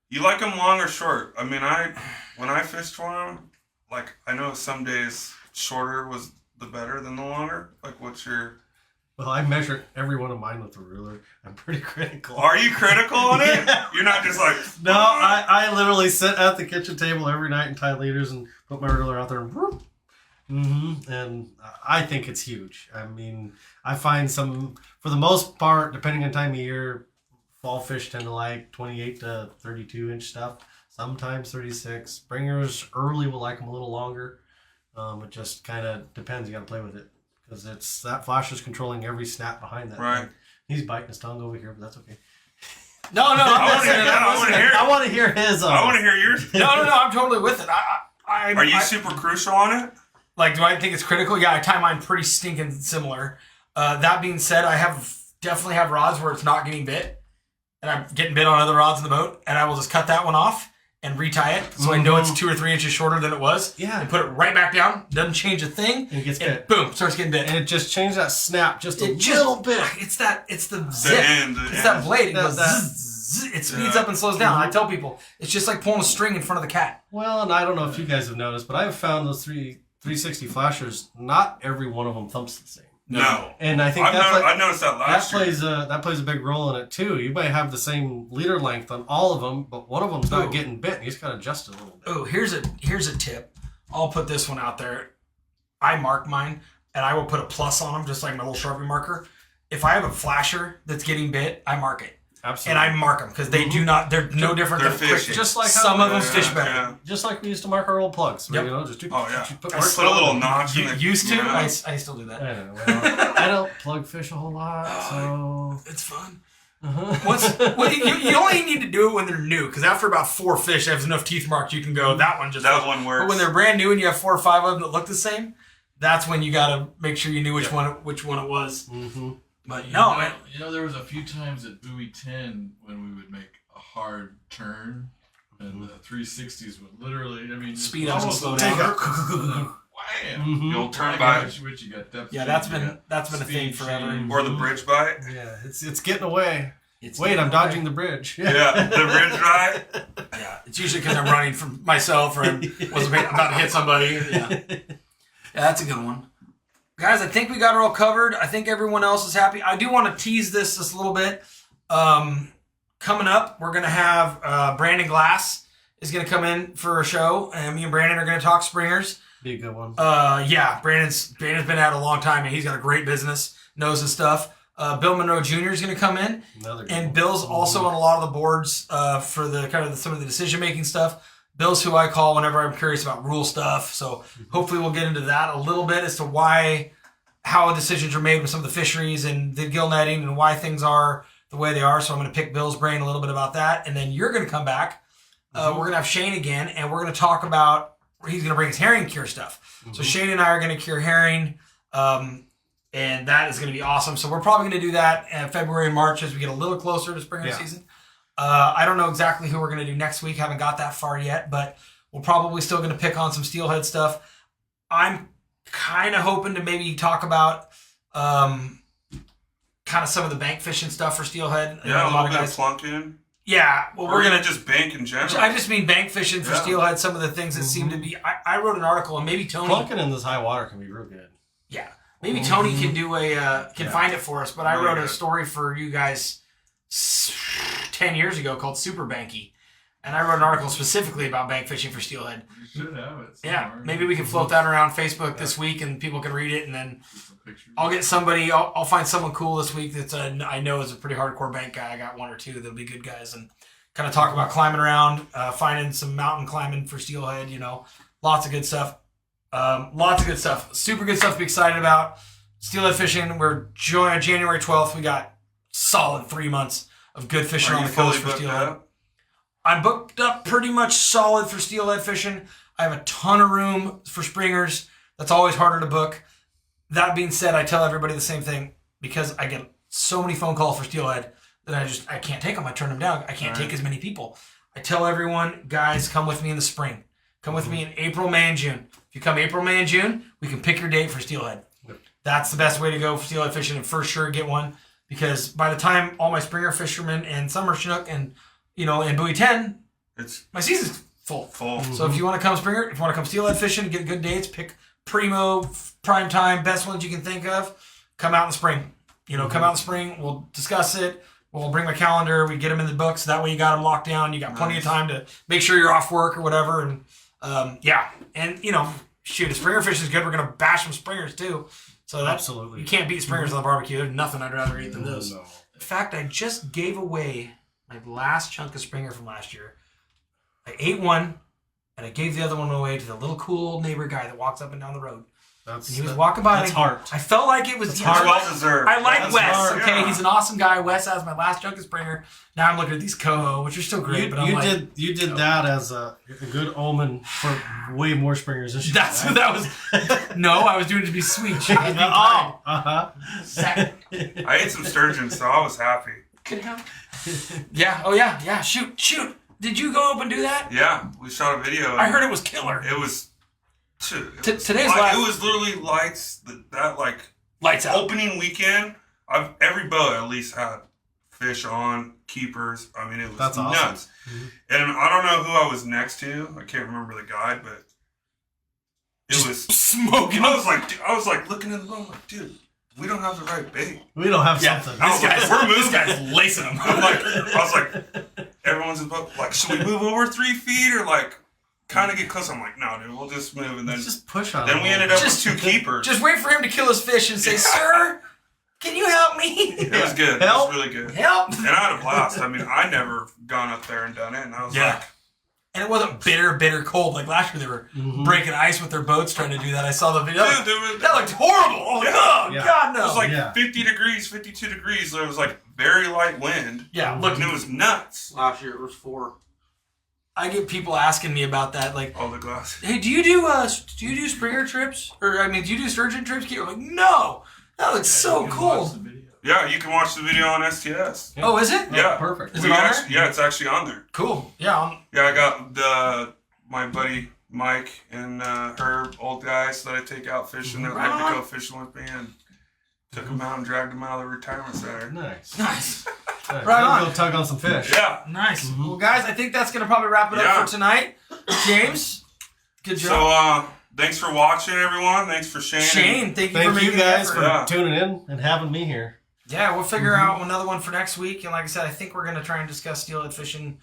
Speaker 3: You like them long or short? When I fished for them, I know some days shorter was the better than the longer? Like, what's your...
Speaker 2: Well, I measure every one of mine with a ruler. I'm pretty critical.
Speaker 3: Are you critical on it?
Speaker 2: Yeah.
Speaker 3: You're not just like...
Speaker 2: No, I literally sit at the kitchen table every night and tie leaders and put my ruler out there and whoop. And I think it's huge. I mean, I find some, for the most part, depending on time of year, fall fish tend to like 28 to 32 inch stuff. Sometimes 36. Springers early will like them a little longer. It just kind of depends. You got to play with it. Because it's that flasher's controlling every snap behind that.
Speaker 3: Right.
Speaker 2: Thing. He's biting his tongue over here, but that's okay.
Speaker 1: No,
Speaker 3: I want to hear that.
Speaker 2: I want to hear his.
Speaker 3: I want to hear yours.
Speaker 1: No, I'm totally with it.
Speaker 3: Are you super crucial on it?
Speaker 1: Like, do I think it's critical? Yeah, I tie mine pretty stinking similar. That being said, I definitely have rods where it's not getting bit, and I'm getting bit on other rods in the boat, and I will just cut that one off and retie it, so I know it's 2 or 3 inches shorter than it was.
Speaker 2: Yeah.
Speaker 1: And put it right back down. Doesn't change a thing.
Speaker 2: And it gets bit.
Speaker 1: Boom, starts getting bit.
Speaker 2: And it just changed that snap just a
Speaker 1: It
Speaker 2: little bit.
Speaker 1: It's the zip.
Speaker 3: end,
Speaker 1: It's that blade. It goes
Speaker 2: that-
Speaker 1: zzz, it speeds up and slows down. I tell people, it's just like pulling a string in front of the cat.
Speaker 2: Well, and I don't know if you guys have noticed, but I've found those 360 flashers, not every one of them thumps the same.
Speaker 3: No.
Speaker 2: And I think
Speaker 3: I noticed that last year.
Speaker 2: that plays a big role in it too. You might have the same leader length on all of them, but one of them's not getting bit. And you just got to adjust it a little bit.
Speaker 1: Oh, here's a tip. I'll put this one out there. I mark mine, and I will put a plus on them, just like my little Sharpie marker. If I have a flasher that's getting bit, I mark it.
Speaker 2: Absolutely.
Speaker 1: And I mark them because they do not. They're no different
Speaker 3: They're
Speaker 1: than quick.
Speaker 3: fishy.
Speaker 2: Just like how
Speaker 1: Some of them fish better.
Speaker 3: Yeah.
Speaker 2: Just like we used to mark our old plugs.
Speaker 1: Yep.
Speaker 2: You know, just
Speaker 3: Oh, yeah.
Speaker 2: put
Speaker 3: Put a little notch in
Speaker 1: You
Speaker 3: the...
Speaker 1: used to.
Speaker 3: Yeah.
Speaker 1: I still do that.
Speaker 2: I know. Well, I don't plug fish a whole lot, so.
Speaker 1: It's fun.
Speaker 2: Uh-huh.
Speaker 1: You only need to do it when they're new, because after about 4 fish, there's enough teeth marks you can go. That one just.
Speaker 3: That one works.
Speaker 1: But when they're brand new and you have 4 or 5 of them that look the same, that's when you gotta make sure you knew which one it was.
Speaker 2: Mm-hmm.
Speaker 1: But
Speaker 4: You know, there was a few times at buoy 10 when we would make a hard turn, and the 360s would literally, I mean,
Speaker 1: Speed up and
Speaker 4: almost
Speaker 1: slow
Speaker 4: like,
Speaker 1: down.
Speaker 4: wham!
Speaker 2: Mm-hmm.
Speaker 3: You'll turn
Speaker 4: I
Speaker 3: by.
Speaker 4: got what you got depth
Speaker 1: Yeah,
Speaker 4: change,
Speaker 1: that's been
Speaker 4: you
Speaker 1: a thing
Speaker 4: got
Speaker 1: forever.
Speaker 4: speed change.
Speaker 3: Or the bridge bite.
Speaker 2: Yeah, it's getting away.
Speaker 1: It's
Speaker 2: Wait, I'm dodging the bridge.
Speaker 3: Yeah, the bridge ride.
Speaker 1: Yeah, it's usually because I'm running from myself or I'm about to hit somebody. Yeah, that's a good one. Guys, I think we got it all covered. I think everyone else is happy. I do want to tease this just a little bit. Coming up, we're going to have Brandon Glass is going to come in for a show, and me and Brandon are going to talk springers.
Speaker 2: Be a good one.
Speaker 1: Yeah, Brandon's been at it a long time, and he's got a great business, knows his stuff. Bill Monroe Jr. is going to come in,
Speaker 2: Another good
Speaker 1: and
Speaker 2: one.
Speaker 1: Bill's also on a lot of the boards for the kind of some of the decision making stuff. Bill's who I call whenever I'm curious about rule stuff. So hopefully we'll get into that a little bit as to how decisions are made with some of the fisheries and the gill netting and why things are the way they are. So I'm going to pick Bill's brain a little bit about that, and then you're going to come back. We're going to have Shane again, and we're going to talk about. He's going to bring his herring cure stuff. So Shane and I are going to cure herring. And that is going to be awesome. So we're probably going to do that in February and March as we get a little closer to spring season. I don't know exactly who we're going to do next week. Haven't got that far yet, but we're probably still going to pick on some steelhead stuff. I'm kind of hoping to maybe talk about kind of some of the bank fishing stuff for steelhead.
Speaker 3: Yeah, a little bit of plunking.
Speaker 1: Yeah, well,
Speaker 3: We're going to just bank in general.
Speaker 1: I just mean bank fishing for steelhead. Some of the things that seem to be. I wrote an article, and maybe Tony.
Speaker 2: Plunking in this high water can be real good.
Speaker 1: Yeah. Maybe Tony can do find it for us, but I wrote a story for you guys 10 years ago called Super Banky, and I wrote an article specifically about bank fishing for steelhead.
Speaker 4: You should have it.
Speaker 1: Yeah,
Speaker 4: somewhere.
Speaker 1: maybe we can float that around Facebook this week, and people can read it, and then
Speaker 4: Get some pictures.
Speaker 1: I'll get somebody. I'll find someone cool this week that's I know is a pretty hardcore bank guy. I got 1 or 2 that'll be good guys, and kind of talk about climbing around, finding some mountain climbing for steelhead. You know, lots of good stuff. Super good stuff to be excited about. Steelhead fishing. We're January 12th. We got solid 3 months of good fishing on the coast for steelhead. I'm booked up pretty much solid for steelhead fishing. I have a ton of room for springers. That's always harder to book. That being said, I tell everybody the same thing because I get so many phone calls for steelhead that I can't take them. I turn them down. I can't take as many people. I tell everyone, guys, come with me in the spring. Come with me in April, May, and June. If you come April, May, and June, we can pick your date for steelhead. That's the best way to go for steelhead fishing, and for sure get one, because by the time all my springer fishermen and summer Chinook and buoy 10, my season's full. So if you want to come springer, if you want to come steelhead fishing, get good dates, pick primo, prime time, best ones you can think of, come out in the spring. Come out in the spring. We'll discuss it. We'll bring my calendar. We get them in the books. That way you got them locked down. You got plenty of time to make sure you're off work or whatever. And and shoot, if springer fishing is good, we're gonna bash some springers too. So
Speaker 2: absolutely,
Speaker 1: you can't beat springers on the barbecue. There's nothing I'd rather eat than those.
Speaker 4: No.
Speaker 1: In fact, I just gave away my last chunk of springer from last year. I ate one, and I gave the other one away to the little cool old neighbor guy that walks up and down the road. And he was walking by.
Speaker 2: That's heart.
Speaker 1: I felt like it was
Speaker 3: well deserved.
Speaker 1: I like
Speaker 3: That's
Speaker 1: Wes.
Speaker 3: hard,
Speaker 1: Okay,
Speaker 3: yeah.
Speaker 1: he's an awesome guy. Wes has my last chunk of springer. Now I'm looking at these coho, which are still great. But I'm like,
Speaker 2: you did that as a good omen for way more springers this year.
Speaker 1: that was no. I was doing it to be sweet. She was being kind.
Speaker 3: I ate some sturgeon, so I was happy.
Speaker 1: Yeah. Oh yeah. Shoot. Did you go up and do that?
Speaker 3: Yeah, we shot a video.
Speaker 1: I heard it was killer.
Speaker 3: It was.
Speaker 1: Today's
Speaker 3: like,
Speaker 1: last.
Speaker 3: It was literally lights. That
Speaker 1: Lights out.
Speaker 3: opening weekend. Every boat at least had fish on, keepers. I mean, it was
Speaker 2: That's awesome.
Speaker 3: nuts.
Speaker 2: Mm-hmm.
Speaker 3: And I don't know who I was next to. I can't remember the guy, but it was
Speaker 1: smoking.
Speaker 3: I was like looking at the boat, like, dude, we don't have the right bait.
Speaker 2: We don't have
Speaker 1: Yeah.
Speaker 2: something.
Speaker 1: This guy's lacing them.
Speaker 3: I was like, everyone's in the boat. Like, should we move over 3 feet or like kind of get close? I'm like, no, dude, we'll just move. And then
Speaker 2: Just push on.
Speaker 3: we ended up with 2 keepers.
Speaker 1: Just wait for him to kill his fish and say, "Sir, can you help me?"
Speaker 3: It was good.
Speaker 2: Help.
Speaker 3: It was really good.
Speaker 1: Help.
Speaker 3: And I had a blast. I mean, I never gone up there and done it. And I was like,
Speaker 1: And it wasn't bitter cold like last year. They were
Speaker 2: Mm-hmm.
Speaker 1: breaking ice with their boats trying to do that. I saw the video.
Speaker 3: dude,
Speaker 1: That looked horrible. Oh,
Speaker 3: Yeah.
Speaker 1: God,
Speaker 3: it
Speaker 1: no.
Speaker 3: was like
Speaker 2: Yeah.
Speaker 3: 50 degrees, 52 degrees. There was like very light wind.
Speaker 1: Yeah, look,
Speaker 3: And it was nuts.
Speaker 5: Last year it was 4.
Speaker 1: I get people asking me about that. Like,
Speaker 3: All the glass.
Speaker 1: hey, do you do springer trips? Or, I mean, do you do sturgeon trips? I'm like, no. That looks so
Speaker 4: You can
Speaker 1: cool.
Speaker 4: watch the video.
Speaker 3: Yeah, you can watch the video on STS.
Speaker 1: Oh, is it?
Speaker 3: Yeah.
Speaker 2: Perfect.
Speaker 1: Is it on there?
Speaker 3: Yeah, it's actually on there.
Speaker 1: Cool. Yeah.
Speaker 3: Yeah, I got my buddy Mike and Herb, old guys that I take out fishing. They like to go fishing with me, and took them out and dragged them out of the retirement center.
Speaker 2: Nice.
Speaker 1: Nice.
Speaker 2: Right
Speaker 1: on.
Speaker 2: Go tug on some fish.
Speaker 3: Yeah.
Speaker 1: Nice. Well, guys, I think that's going to probably wrap it up
Speaker 3: Yeah.
Speaker 1: for tonight. James, good job.
Speaker 3: So, thanks for watching, everyone. Thanks for Shane.
Speaker 1: Shane, thank you for
Speaker 2: Thank
Speaker 1: making
Speaker 2: you guys
Speaker 1: the
Speaker 2: for
Speaker 1: effort.
Speaker 3: Yeah.
Speaker 2: tuning in and having me here.
Speaker 1: Yeah, we'll figure out another one for next week. And like I said, I think we're going to try and discuss steelhead fishing.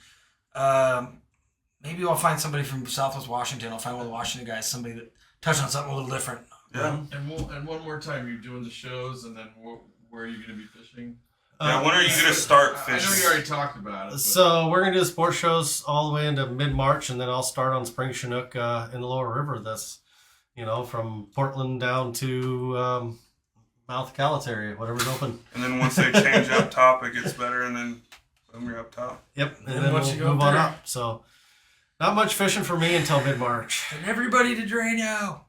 Speaker 1: Maybe I'll find somebody from Southwest Washington. I'll find one of the Washington guys, somebody that touched on something a little different.
Speaker 3: Yeah.
Speaker 4: And one more time, you're doing the shows, and then where are you going to be fishing?
Speaker 3: Yeah, when are you going to start
Speaker 4: I know
Speaker 3: fishing?
Speaker 4: you already talked about it. But
Speaker 2: So we're gonna do the sports shows all the way into mid-March, and then I'll start on Spring Chinook in the Lower River. That's from Portland down to Mouth Cowlitz area, whatever's open.
Speaker 3: And then once they change up top, it gets better, and then boom, you're up top.
Speaker 2: Yep, and
Speaker 1: And
Speaker 2: then
Speaker 1: once
Speaker 2: we'll
Speaker 1: you go
Speaker 2: move on
Speaker 1: there-
Speaker 2: up. So not much fishing for me until mid-March.
Speaker 1: And everybody to Drano.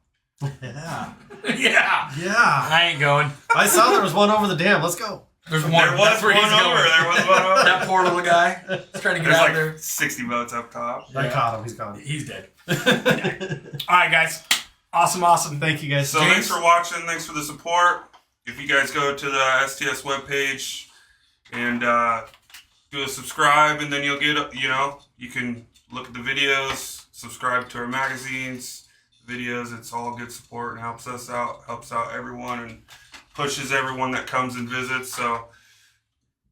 Speaker 2: Yeah,
Speaker 1: Yeah.
Speaker 2: yeah.
Speaker 1: I ain't going.
Speaker 2: I saw there was one over the dam. Let's go.
Speaker 1: There's one.
Speaker 3: There was
Speaker 1: That's where
Speaker 3: one
Speaker 1: he's
Speaker 3: over.
Speaker 1: going.
Speaker 3: There was one over.
Speaker 1: That poor little guy. He's trying to get
Speaker 3: There's
Speaker 1: out
Speaker 3: like
Speaker 1: of there.
Speaker 3: 60 boats up top.
Speaker 2: I caught him. He's gone.
Speaker 1: He's dead. All right, guys. Awesome.
Speaker 2: Thank you guys.
Speaker 3: So thanks for watching. Thanks for the support. If you guys go to the STS webpage and do a subscribe, and then you'll get, you can look at the videos, subscribe to our magazines, videos. It's all good support and helps us out, helps out everyone, and pushes everyone that comes and visits. So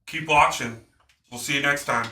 Speaker 3: keep watching. We'll see you next time.